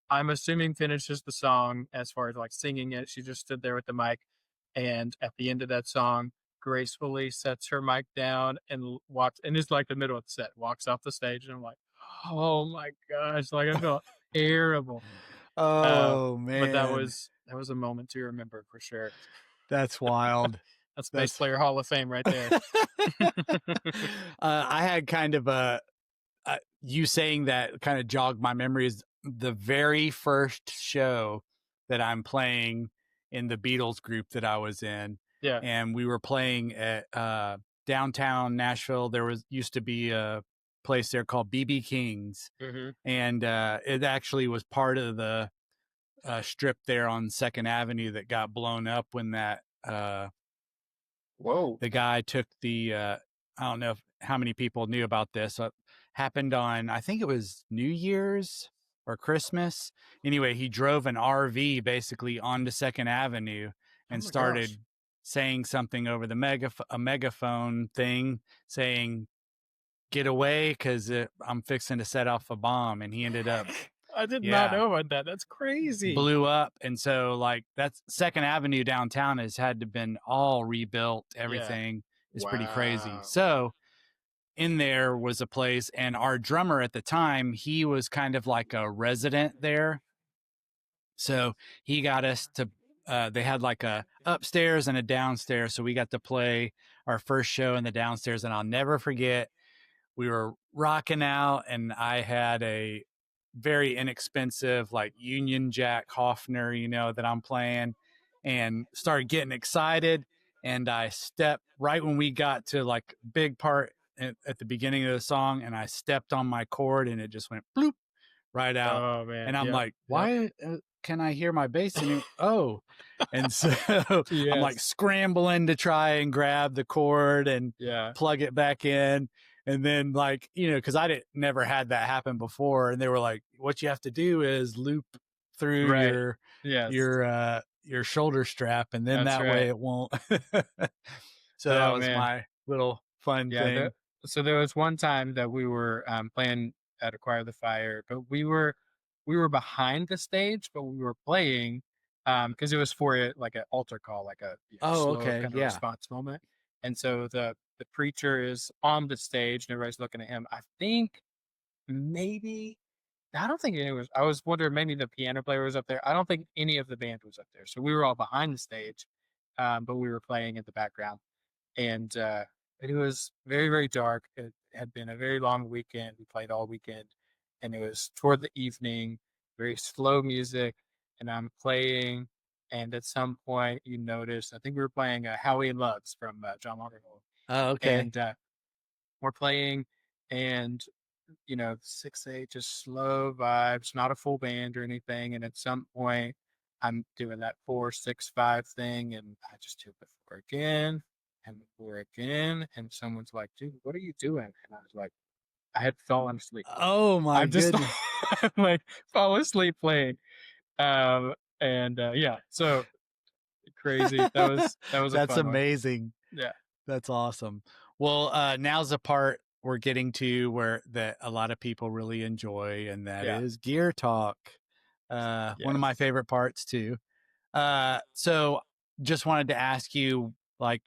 I'm assuming finishes the song as far as, like, singing it. She just stood there with the mic, and at the end of that song, gracefully sets her mic down and walks and it's like the middle of the set, walks off the stage, and I'm like, "Oh my gosh," like, I felt terrible. Oh But that man. was that was a moment to remember for sure. That's wild. That's Bass That's Player Hall of Fame right there. I had kind of you saying that kind of jogged my memories. The very first show that I'm playing in the Beatles group that I was in, Yeah. and we were playing at downtown Nashville. There was used to be a place there called BB King's, Mhm. and it actually was part of the strip there on Second Avenue that got blown up when that Whoa. the guy took the I don't know how many people knew about this. Happened on, I think it was New Year's or Christmas. Anyway, he drove an RV basically onto Second Avenue Oh and my gosh. started saying something over the a megaphone thing, saying "Get away, because I'm fixing to set off a bomb." And he ended up, I did not yeah, know about that. That's crazy. blew up. And so like that's Second Avenue downtown has had to been all rebuilt. Yeah. Everything is pretty crazy. Wow. So in there was a place, and our drummer at the time, he was kind of like a resident there. So he got us to they had like a upstairs and a downstairs, so we got to play our first show in the downstairs. And I'll never forget, we were rocking out, and I had a very inexpensive, like Union Jack Hoffner, that I'm playing, and started getting excited. And I stepped right when we got to like big part at the beginning of the song, and I stepped on my chord and it just went bloop right out. Oh man. And I'm Yep. like, Yep. why can I hear my bass? And oh, and so I'm like Yes. scrambling to try and grab the cord and Yeah. plug it back in. And then like, because I didn't never had that happen before. And they were like, what you have to do is loop through Right. Yes. your shoulder strap, and then That's that right. way it won't. So that Oh was man. my little fun Yeah. thing. So there was one time that we were playing at Acquire the Fire, but we were behind the stage, but we were playing because it was for like an altar call, like a Oh, slow okay. kind of Yeah. response moment. And so the preacher is on the stage and everybody's looking at him. I think maybe I don't think it was. I was wondering maybe the piano player was up there. I don't think any of the band was up there. So we were all behind the stage, but we were playing in the background, and it was very very dark. It had been a very long weekend. We played all weekend, and it was toward the evening. Very slow music, and I'm playing. And at some point, you notice I think we were playing "Howie and Loves" from John Margaret, Oh, okay. and we're playing, and 6/8, just slow vibes, not a full band or anything. And at some point, I'm doing that 4/6/5 thing, and I just do it four again and four again. And someone's like, "Dude, what are you doing?" And I was like, I had fallen asleep. Oh my I'm just goodness. like fall asleep playing. And yeah, so crazy. That was a That's fun one. amazing. Yeah, That's awesome. Well, now's the part we're getting to where that a lot of people really enjoy, and that yeah, is gear talk. One of my yes, favorite parts too. So just wanted to ask you, like,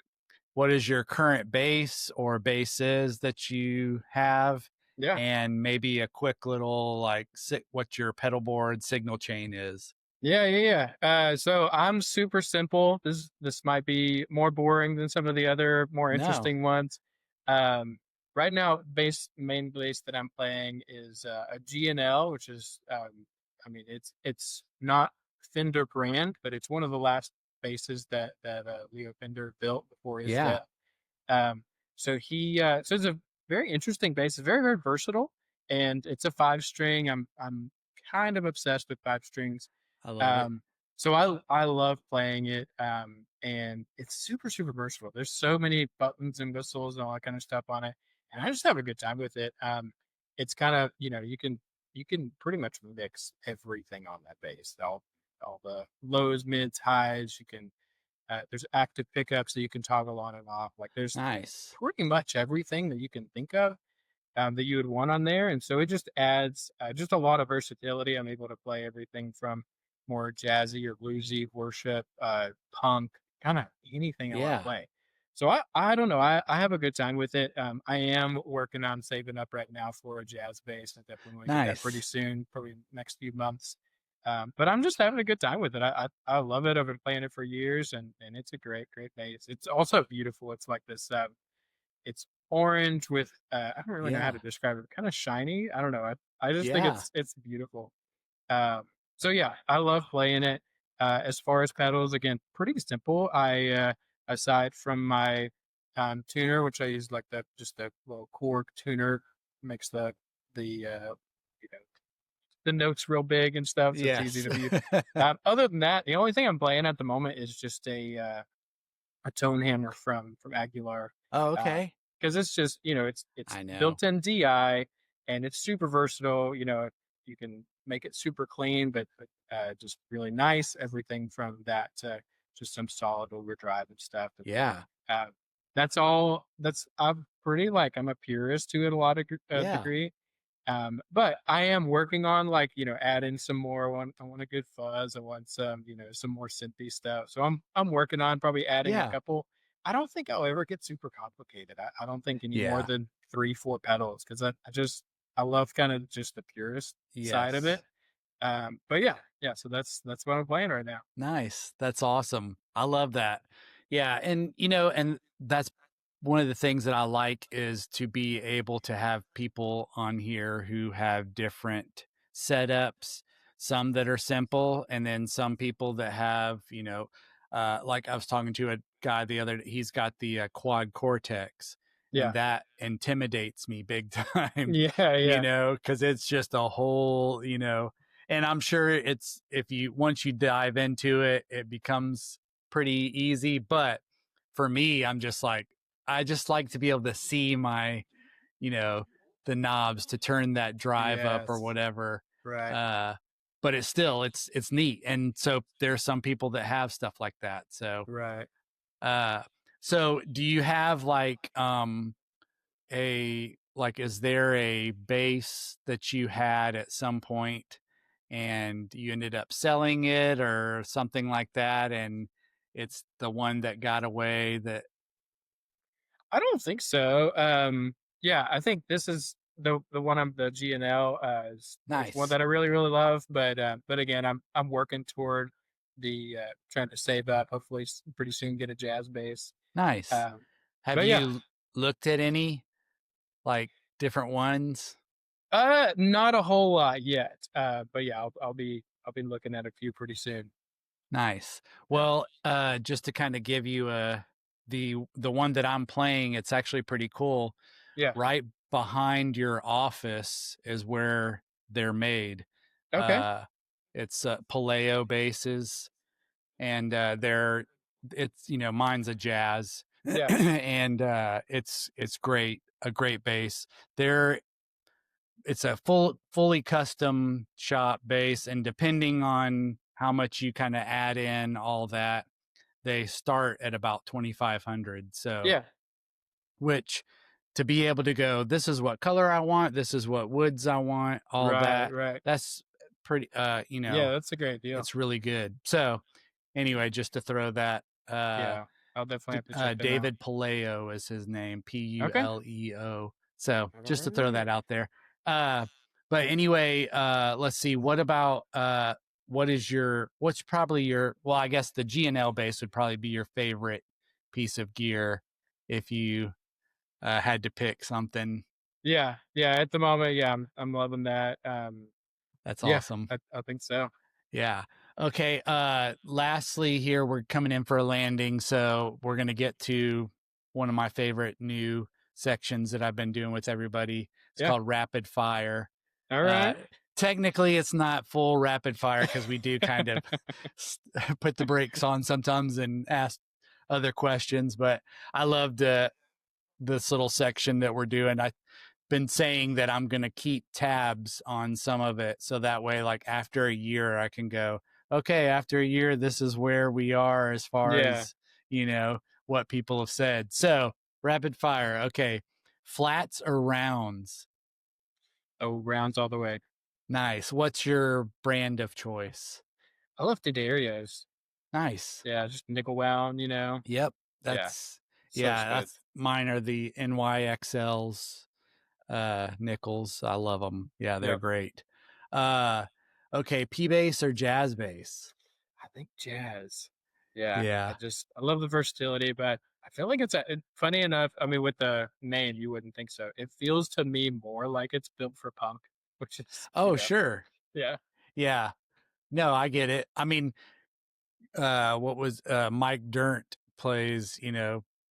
what is your current bass or basses that you have, yeah. and maybe a quick little like what your pedal board signal chain is. Yeah, yeah, yeah. So I'm super simple. This might be more boring than some of the other more No. interesting ones. Um, right now, main bass that I'm playing is a GNL, which is I mean it's not Fender brand, but it's one of the last basses that Leo Fender built before his Yeah. death. Um, so it's a very interesting bass. It's very very versatile, and it's a 5 string. I'm kind of obsessed with 5 strings. I love it. um, so I love playing it, and it's super super versatile. There's so many buttons and whistles and all that kind of stuff on it, and I just have a good time with it. It's kind of you can pretty much mix everything on that bass. All the lows, mids, highs. You can there's active pickups that you can toggle on and off. Like there's Nice. pretty much everything that you can think of that you would want on there. And so it just adds just a lot of versatility. I'm able to play everything from more jazzy or bluesy worship, punk, kind of anything I want to Yeah. play. So I don't know. I have a good time with it. I am working on saving up right now for a jazz bass. I definitely want to get that pretty Nice. soon, probably next few months. But I'm just having a good time with it. I love it. I've been playing it for years, and it's a great great bass. It's also beautiful. It's like this. It's orange with I don't really know how Yeah. to describe it. Kind of shiny. I don't know. I just think Yeah. it's beautiful. Um, so yeah, I love playing it. As far as pedals, again, pretty simple. I aside from my tuner, which I use like the just a little Korg tuner, makes the you know the notes real big and stuff, so it's easy Yes. to mute. Other than that, the only thing I'm playing at the moment is just a tone hammer from Aguilar, Oh, okay. because it's just it's I know. built-in DI, and it's super versatile. You can make it super clean, but just really nice. Everything from that to just some solid overdrive and stuff. And, Yeah. uh, that's all. I'm pretty like I'm a purist to it a lot of Yeah. degree. But I am working on like adding some more. I want a good fuzz. I want some more synthy stuff. So I'm working on probably adding a Yeah. couple. I don't think I'll ever get super complicated. I don't think any more Yeah. than 3 4 pedals because I love kind of just the purist side of Yes. it. But yeah. So that's what I'm playing right now. Nice. That's awesome. I love that. Yeah. And that's one of the things that I like is to be able to have people on here who have different setups, some that are simple, and then some people that have, like I was talking to a guy the other day, he's got the quad cortex, and Yeah. that intimidates me big time, Yeah, yeah. because it's just a whole, and I'm sure it's, if you, once you dive into it, it becomes pretty easy. But for me, I just like to be able to see my, you know, the knobs to turn that drive up or Yes. whatever. Right. Uh, but it's still, it's neat. And so there's some people that have stuff like that. Right. Uh, so do you have like, is there a bass that you had at some point and you ended up selling it or something like that, and it's the one that got away that I don't think so. Yeah, I think this is the one I'm the GNL is one nice that I really really love. But again, I'm working toward the trying to save up. Hopefully, pretty soon get a jazz bass. nice Um, have but yeah, you looked at any like different ones? not a whole lot yet. But yeah, I'll be looking at a few pretty soon. Nice. Yeah, Well, just to kind of give you the one that I'm playing, it's actually pretty cool. yeah. Right behind your office is where they're made. Okay. Uh, it's Paleo basses, and it's mine's a jazz, Yeah, and it's great, a great bass. They're it's a fully custom shop bass, and depending on how much you kind of add in all that, they start at about 2,500. So yeah. which, to be able to go, this is what color I want, this is what woods I want, all Right, that, right. that's pretty, Yeah, that's a great deal. it's really good. So anyway, just to throw that, Yeah, I'll definitely have to check them out. David Paleo is his name, Okay. Puleo. So All just to throw right. that out there. Uh, but anyway, let's see. What about what's probably your, well, I guess the GNL bass would probably be your favorite piece of gear if you had to pick something. Yeah, yeah. At the moment, yeah, I'm loving that. That's Yeah, awesome. I think so. Yeah. Okay. Lastly, here we're coming in for a landing, so we're gonna get to one of my favorite new sections that I've been doing with everybody. It's Yeah. called rapid fire. All Uh, right. Technically, it's not full rapid fire because we do kind of put the brakes on sometimes and ask other questions. But I loved this little section that we're doing. I been saying that I'm going to keep tabs on some of it. So that way, like after a year, I can go, okay, after a year, this is where we are as far Yeah. as, what people have said. So rapid fire. Okay. Flats or rounds? Oh, rounds all the way. Nice. What's your brand of choice? I love the Darius. Nice. Yeah, just nickel wound, you know. Yep. Yeah, That's, so yeah, smooth. that's mine are the NYXLs, nickels. I love them. Yeah, they're Yep. great. Uh, okay. P bass or jazz bass? I think jazz. Yeah, Yeah. I love the versatility, but I feel like funny enough. I mean, with the name, you wouldn't think so. It feels to me more like it's built for punk, which is, Oh, sure. yeah, Yeah. No, I get it. I mean, what was Mike Dirnt plays,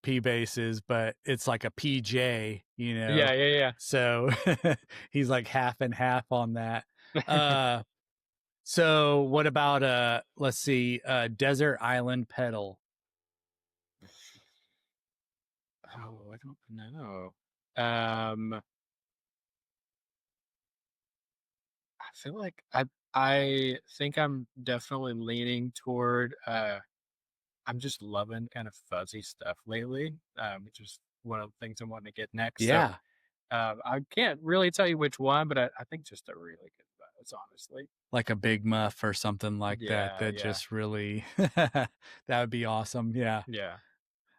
P basses, but it's like a PJ, yeah, yeah, So he's like half and half on that. yeah. Uh so what about let's see, Desert Island Pedal? Oh, I don't know. Um, I feel like I think I'm definitely leaning toward I'm just loving kind of fuzzy stuff lately. Which is one of the things I'm wanting to get next. So Yeah, I can't really tell you which one, but I think just a really good buzz, honestly. like a Big Muff or something like that Yeah, that yeah, just really that would be awesome. Yeah. yeah.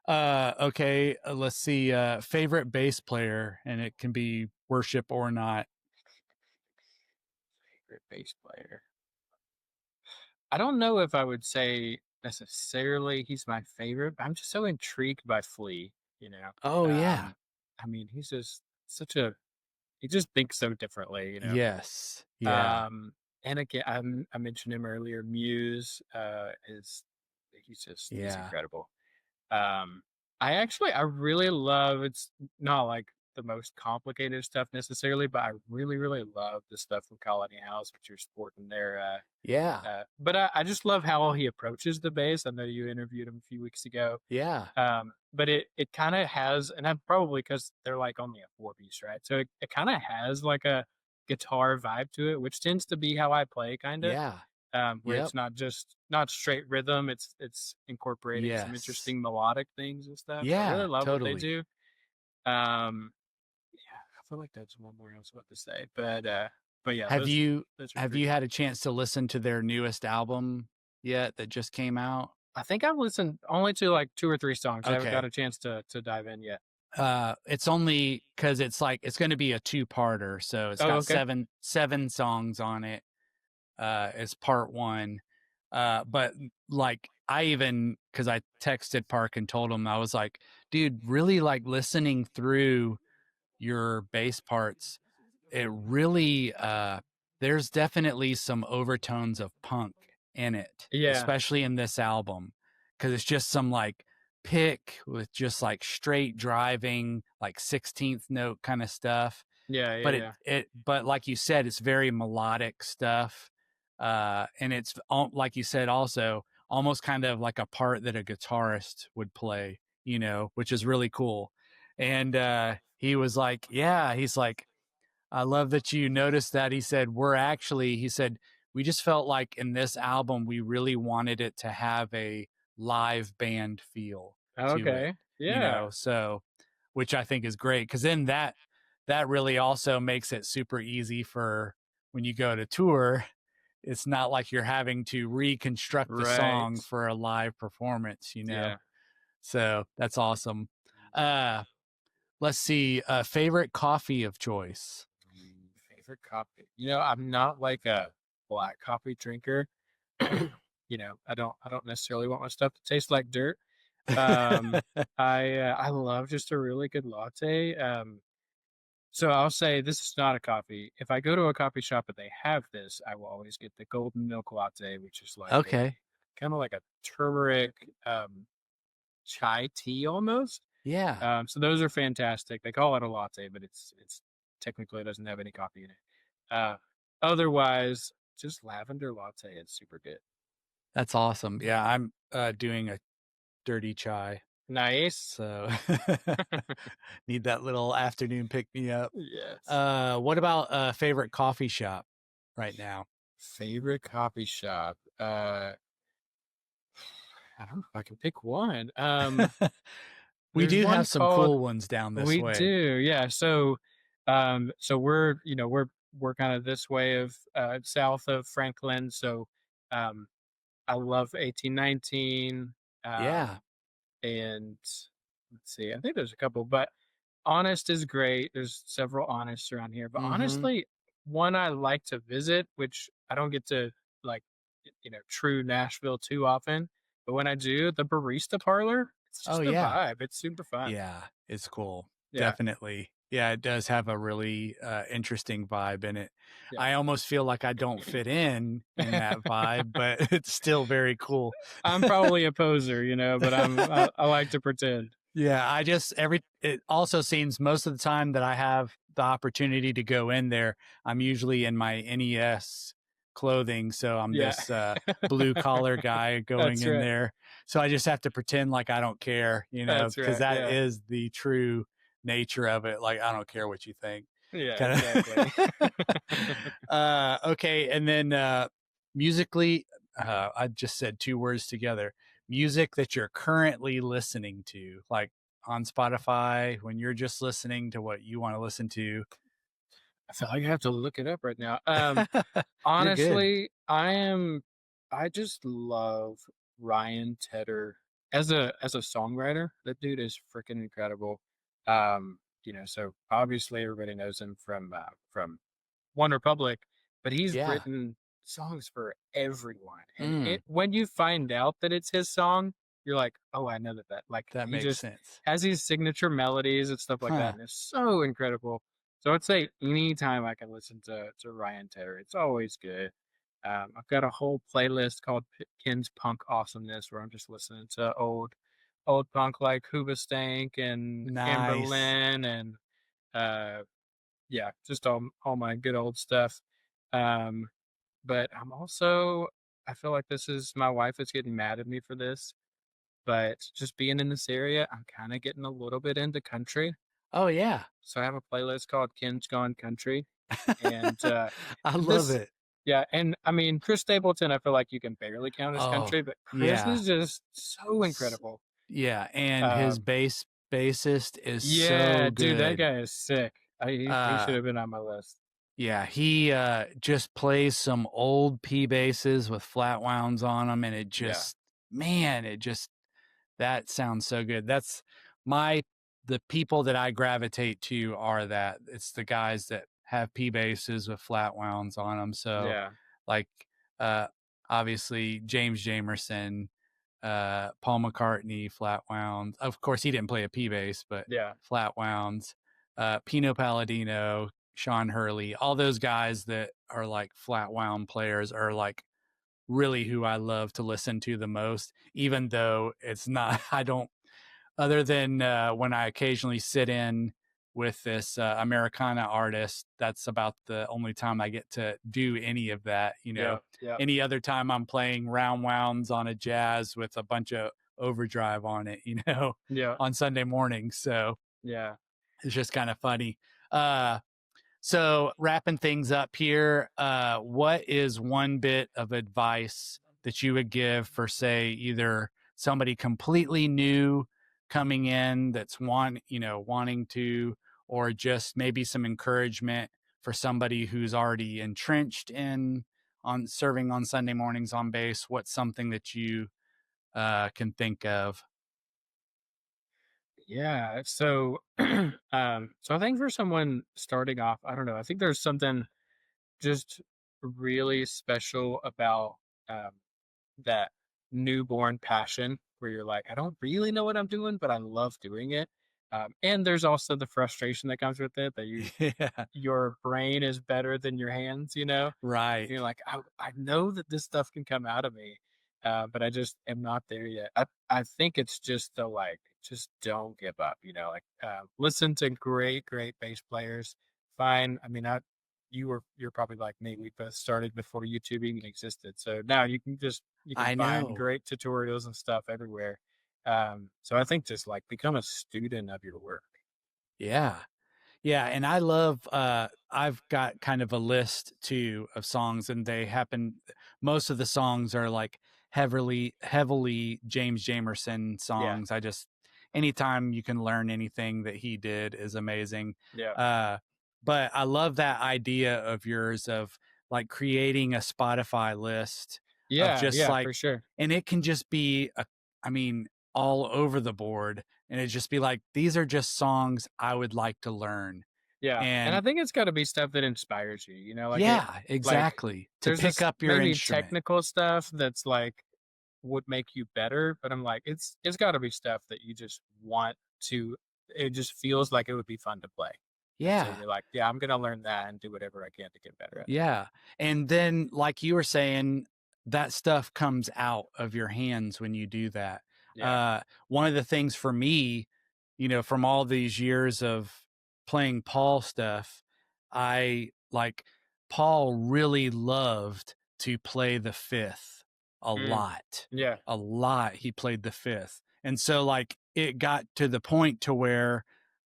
Okay, let's see. Favorite bass player, and it can be worship or not. Favorite bass player. I don't know if I would say necessarily he's my favorite, but I'm just so intrigued by Flea, you know. Oh yeah, Um, I mean, he's just such a he just thinks so differently, you know. Yes. Yeah. Um, and again, I mentioned him earlier. Muse is he's Yeah. incredible. Um, I really love. It's not like the most complicated stuff necessarily, but I really love the stuff from Colony House, which you're sporting there. Yeah. But I just love how he approaches the bass. I know you interviewed him a few weeks ago. Yeah. But it kind of has, and I'm probably because they're like only a four piece, right? So it kind of has like a guitar vibe to it, which tends to be how I play, kind of. Yeah. Where Yep. it's not straight rhythm. It's incorporating some Yes. interesting melodic things and stuff. So I really Yeah, love what they totally. do. Yeah, I feel like that's one more I was about to say, but yeah, Have you those are have three you had top. a chance to listen to their newest album yet that just came out? I think I've listened only to like two or three songs. I haven't got Okay. a chance to dive in yet. It's only because it's like it's going to be a two-parter, so it's Oh, got okay. seven songs on it. As part one. But like I even because I texted Park and told him I was like, dude, really like listening through your bass parts, it really there's definitely some overtones of punk in it, Yeah, especially in this album, because it's just some like pick with just like straight driving, like 16th note kind of stuff. yeah, yeah, But yeah, but like you said, it's very melodic stuff. And it's like you said, also almost kind of like a part that a guitarist would play, which is really cool. And he was like, yeah, he's like, I love that you noticed that. He said, we just felt like in this album, we really wanted it to have a live band feel to it, okay, yeah, so, which I think is great. Cause then that really also makes it super easy for when you go to tour. It's not like you're having to reconstruct the right, song for a live performance. yeah. So that's awesome. Uh, let's see, favorite coffee of choice. Favorite coffee? I'm not like a black coffee drinker. I don't necessarily want my stuff to taste like dirt. Um, I love just a really good latte. So I'll say this is not a coffee. If I go to a coffee shop and they have this, I will always get the golden milk latte, which is like a Okay. kind of like a turmeric chai tea almost. Yeah, So those are fantastic. They call it a latte, but it's technically it doesn't have any coffee in it. Uh, Otherwise, just lavender latte is super good. that's awesome. Yeah, I'm doing a dirty chai. Nice. So need that little afternoon pick me up. Yes. What about favorite coffee shop right now? Favorite coffee shop. I don't know if I can pick one. We There's do one have some called cool ones down this We way. do, yeah. So we're kind of this way of south of Franklin. So um, I love 1819. Yeah. And let's see, I think there's a couple, but Honest is great. There's several Honests around here, but Mm-hmm. honestly, one I like to visit, which I don't get to like, true Nashville too often, but when I do, the Barista Parlor, it's Oh just a yeah. vibe. It's super fun. Yeah. It's cool. Yeah, Definitely. Yeah, it does have a really interesting vibe in it. yeah. I almost feel like I don't fit in that vibe, but it's still very cool. I'm probably a poser, but I like to pretend. Yeah, it also seems most of the time that I have the opportunity to go in there, I'm usually in my NES clothing. So I'm Yeah, this blue collar guy going that's in right. there. So I just have to pretend like I don't care, That's because right. that Yeah, is the true nature of it. Like, I don't care what you think. yeah, Kind exactly. of. Okay. And then musically, I just said two words together, music that you're currently listening to, like on Spotify, when you're just listening to what you want to listen to. I feel like I have to look it up right now. You're good. Honestly, I just love Ryan Tedder as a songwriter. That dude is freaking incredible. So obviously everybody knows him from One Republic, but he's Yeah. written songs for everyone. And Mm, when you find out that it's his song, you're like, oh, I know that like that he makes just sense. has these signature melodies and stuff like that, Huh. and it's so incredible. So I'd say anytime I can listen to Ryan Tedder, it's always good. I've got a whole playlist called Ken's Punk Awesomeness, where I'm just listening to old punk like Hoobastank and Nice. Anberlin and uh, yeah, just all my good old stuff. Um, but I'm also I feel like this is my wife is getting mad at me for this, but just being in this area, I'm kind of getting a little bit into country. Oh, yeah. So I have a playlist called Ken's Gone Country, and I love this, it. yeah, and I mean Chris Stapleton, I feel like you can barely count as Oh, country, but Chris yeah. is just so S incredible. Yeah, and his Um, bassist is yeah, so dude, that good. guy is sick. He should Uh, have been on my list. yeah, he, just plays some old P basses with flat wounds on them, and it Yeah, just man, it just that sounds so good. That's my the people that I gravitate to are that. It's the guys that have P basses with flat wounds on them. So, yeah, like, uh, obviously James Jamerson, Paul McCartney, flat wounds. Of course, he didn't play a P bass, but yeah, flat wounds. Pino Palladino, Sean Hurley, all those guys that are like flat wound players are like really who I love to listen to the most, even though it's not, I don't, other than when I occasionally sit in with this Americana artist, that's about the only time I get to do any of that. yeah, yeah, Any other time I'm playing round wounds on a jazz with a bunch of overdrive on it, yeah, on Sunday mornings. So yeah. it's just kind of funny. Uh, so wrapping things up here, what is one bit of advice that you would give for, say, either somebody completely new coming in that's wanting to, or just maybe some encouragement for somebody who's already entrenched in on serving on Sunday mornings on bass? What's something that you can think of? Yeah. So, so I think for someone starting off, I don't know. I think there's something just really special about um, that newborn passion where you're like, I don't really know what I'm doing, but I love doing it. And there's also the frustration that comes with it that Yeah, your brain is better than your hands, you know? right. You're like, I know that this stuff can come out of me, but I just am not there yet. I think it's just the like, just don't give up, listen to great bass players. Fine. I mean, you're probably like me. We both started before YouTube even existed. So now you can I find know. great tutorials and stuff everywhere. So I think just like become a student of your work. Yeah. Yeah, and I love I've got kind of a list too of songs, and they happen most of the songs are like heavily James Jamerson Yeah. songs. I just anytime you can learn anything that he did is amazing. Yeah. Uh but I love that idea of yours of like creating a Spotify list of Yeah. just Yeah. like For sure. and it can just be I mean all over the board and it just be like these are just songs I would like to learn. Yeah, and I And think it's gotta be stuff that inspires you, yeah, like, exactly. To there's pick this up your maybe instrument. technical stuff that's, like, would make you better, but I'm like, it's gotta be stuff that you just want to it just feels like it would be fun to play, and so Yeah. you're like, "Yeah, I'm gonna learn that and do whatever I can to get better at it." Yeah. And then, like you were saying, that stuff comes out of your hands when you do that. Yeah. One of the things for me, from all these years of playing Paul stuff, I like Paul really loved to play the fifth a Mm, lot. yeah. A lot. He played the fifth. And so, like, it got to the point to where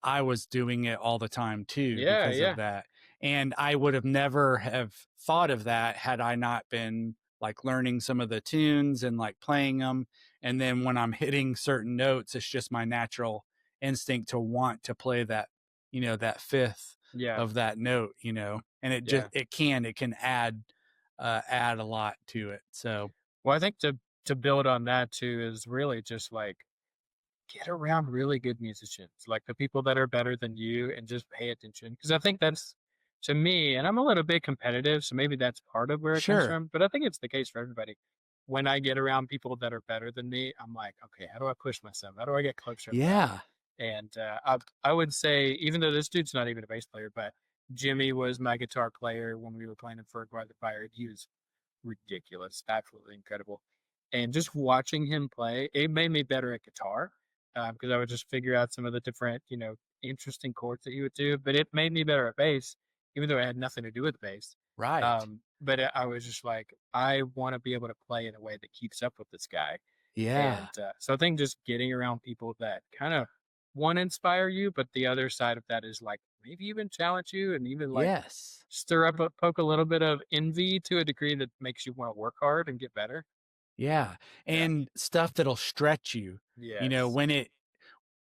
I was doing it all the time too Yeah, because of yeah, that and I would have never have thought of that had I not been like learning some of the tunes and like playing them. And then when I'm hitting certain notes, it's just my natural instinct to want to play that, that fifth yeah, of that note, and yeah. it can add a lot to it. So Well, I think to build on that too is really just, like, get around really good musicians, like the people that are better than you and just pay attention. Because I think that's to me, and I'm a little bit competitive, so maybe that's part of where it comes sure. from, but I think it's the case for everybody. When I get around people that are better than me, I'm like, okay, how do I push myself? How do I get closer to that? Yeah. And I would say, even though this dude's not even a bass player, but Jimmy was my guitar player when we were playing in Ferg by the Fire. He was ridiculous, absolutely incredible. And just watching him play, it made me better at guitar because I would just figure out some of the different, interesting chords that he would do. But it made me better at bass, even though it had nothing to do with bass. Right. But I was just like, I want to be able to play in a way that keeps up with this guy. Yeah. And so I think just getting around people that kind of one inspire you, but the other side of that is like maybe even challenge you and even like Yes. stir up poke a little bit of envy to a degree that makes you want to work hard and get better. Yeah. Yeah. And stuff that'll stretch you. Yes. When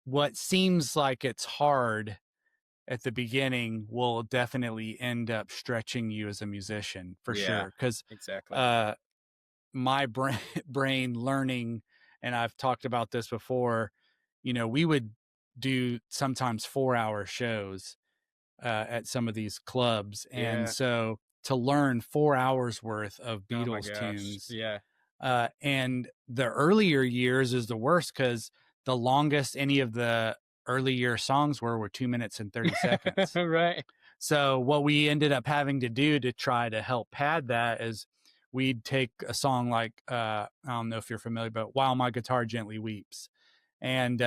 what seems like it's hard at the beginning will definitely end up stretching you as a musician for Yeah. sure. Cause, Exactly. uh, my brain learning, and I've talked about this before, we would do sometimes 4-hour shows at some of these clubs. And Yeah. so to learn 4 hours worth of Oh my Beatles gosh. tunes, Yeah. and the earlier years is the worst because the longest any of the early year songs were 2 minutes and 30 seconds. Right. So what we ended up having to do to try to help pad that is we'd take a song like I don't know if you're familiar, but While My Guitar Gently Weeps. And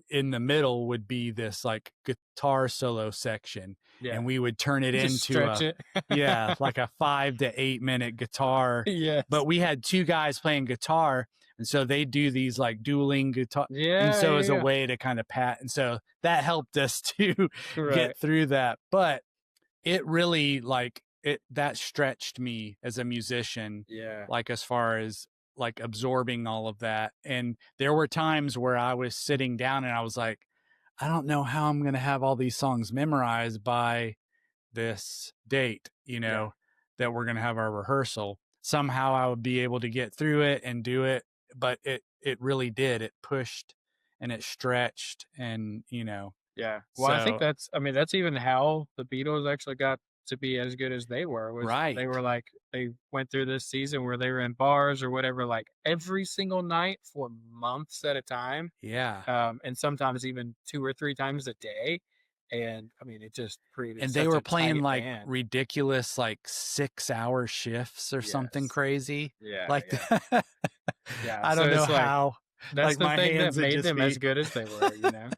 in the middle would be this like guitar solo section, Yeah. and we would turn it Just into stretch it. like a 5 to 8 minute guitar. Yes. But we had two guys playing guitar, and so they do these like dueling guitar, and Yeah. so Yeah. as a Yeah. way to kind of pat, and so that helped us to Right. get through that. But it really like it that stretched me as a musician, Yeah. like as far as like absorbing all of that. And there were times where I was sitting down and I was like, I don't know how I'm going to have all these songs memorized by this date, Yeah. that we're going to have our rehearsal. Somehow I would be able to get through it and do it, but it really did. It pushed and it stretched, and Yeah. Well, I think so I mean, that's even how the Beatles actually got to be as good as they were, was they were right. like, they went through this season where they were in bars or whatever, like every single night for months at a time. Yeah. And sometimes even 2 or 3 times a day. And I mean, it just created And they such were a playing tight like band. ridiculous like 6-hour shifts or something Yes. crazy Yeah. like Yeah. that. Yeah. I So don't know it's like, how, that's like the my thing that hands would made just them as be good as they were, you know?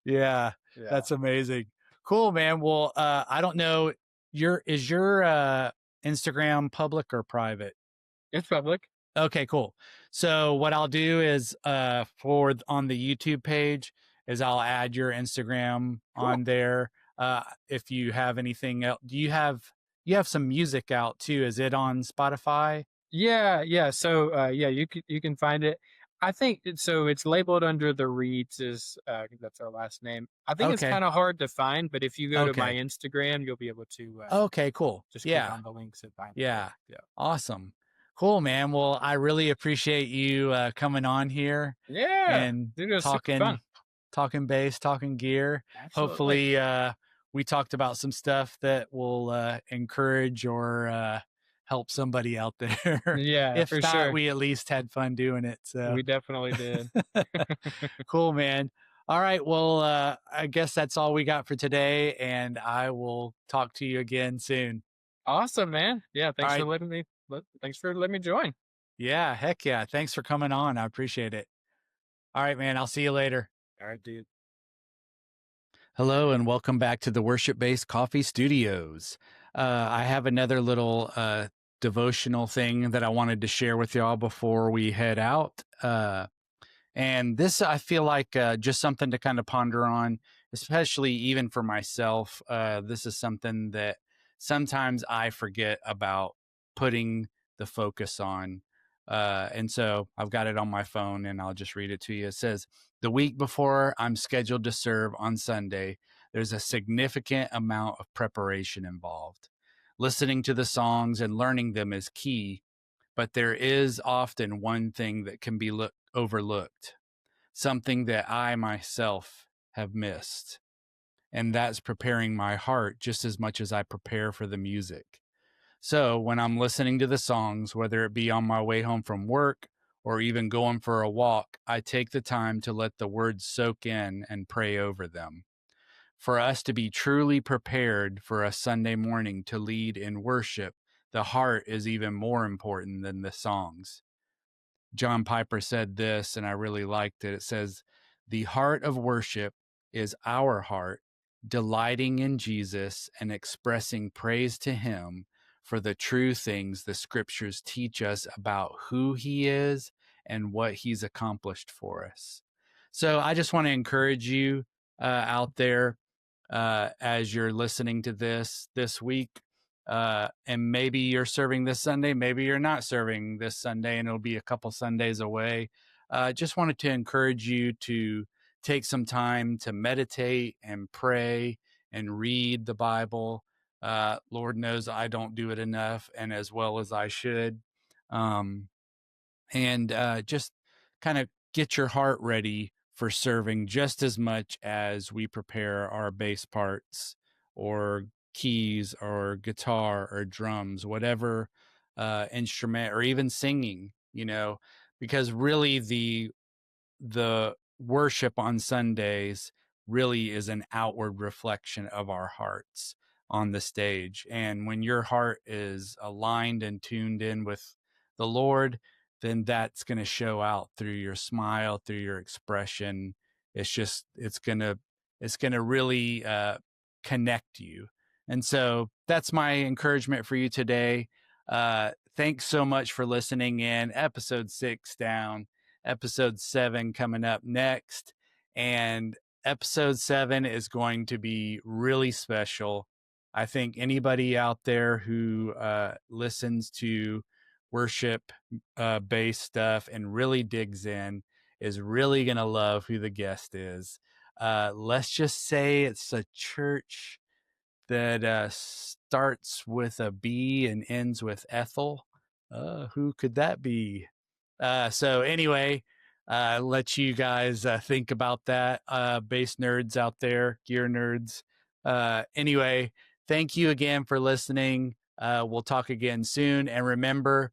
yeah, Yeah. that's amazing. Cool, man. Well, I don't know, your Instagram public or private? It's public. Okay, cool. So what I'll do is for on the YouTube page is I'll add your Instagram Cool. on there. If you have anything else, do you have some music out too? Is it on Spotify? Yeah, yeah. So yeah, you can find it. I think it's labeled under the Reeds is I think that's our last name. I think it's Okay. kind of hard to find, but if you go to my Okay. Instagram, you'll be able to Okay, cool. just click Yeah. on the links and find it Yeah. there. Yeah. Awesome. Cool, man. Well, I really appreciate you coming on here Yeah. and Dude, it was super fun. talking bass, talking gear. Absolutely. Hopefully, we talked about some stuff that will encourage or help somebody out there. Yeah, If for not, sure. we at least had fun doing it. So We definitely did. cool, man. All right. Well, I guess that's all we got for today, and I will talk to you again soon. Awesome, man. Yeah, All thanks for right. letting me join. Yeah. Heck yeah. Thanks for coming on. I appreciate it. All right, man. I'll see you later. All right, dude. Hello, and welcome back to the Worship Based Coffee Studios. I have another little devotional thing that I wanted to share with y'all before we head out. And this, I feel like, just something to kind of ponder on, especially even for myself. This is something that sometimes I forget about putting the focus on. And so I've got it on my phone and I'll just read it to you. It says, "The week before I'm scheduled to serve on Sunday, there's a significant amount of preparation involved. Listening to the songs and learning them is key, but there is often one thing that can be overlooked, something that I myself have missed, and that's preparing my heart just as much as I prepare for the music. So when I'm listening to the songs, whether it be on my way home from work or even going for a walk, I take the time to let the words soak in and pray over them. For us to be truly prepared for a Sunday morning to lead in worship, the heart is even more important than the songs. John Piper said this, and I really liked it. It says, "The heart of worship is our heart, delighting in Jesus and expressing praise to Him for the true things the scriptures teach us about who He is and what He's accomplished for us." So I just want to encourage you out there as you're listening to this week. And maybe you're serving this Sunday, maybe you're not serving this Sunday, and it'll be a couple Sundays away. Just wanted to encourage you to take some time to meditate and pray and read the Bible. Lord knows I don't do it enough and as well as I should. Um, and just kind of get your heart ready for serving just as much as we prepare our bass parts or keys or guitar or drums, whatever instrument, or even singing, because really the worship on Sundays really is an outward reflection of our hearts on the stage. And when your heart is aligned and tuned in with the Lord, then that's going to show out through your smile, through your expression. It's going to really connect you. And so that's my encouragement for you today. Thanks so much for listening in. Episode 6 down. Episode 7 coming up next. And episode 7 is going to be really special. I think anybody out there who listens to worship based stuff and really digs in is really going to love who the guest is. Let's just say it's a church that starts with a B and ends with Ethel. Who could that be? So anyway, let you guys think about that, bass nerds out there, gear nerds. Anyway, thank you again for listening. We'll talk again soon. And remember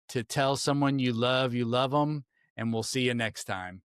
to tell someone you love them, and we'll see you next time.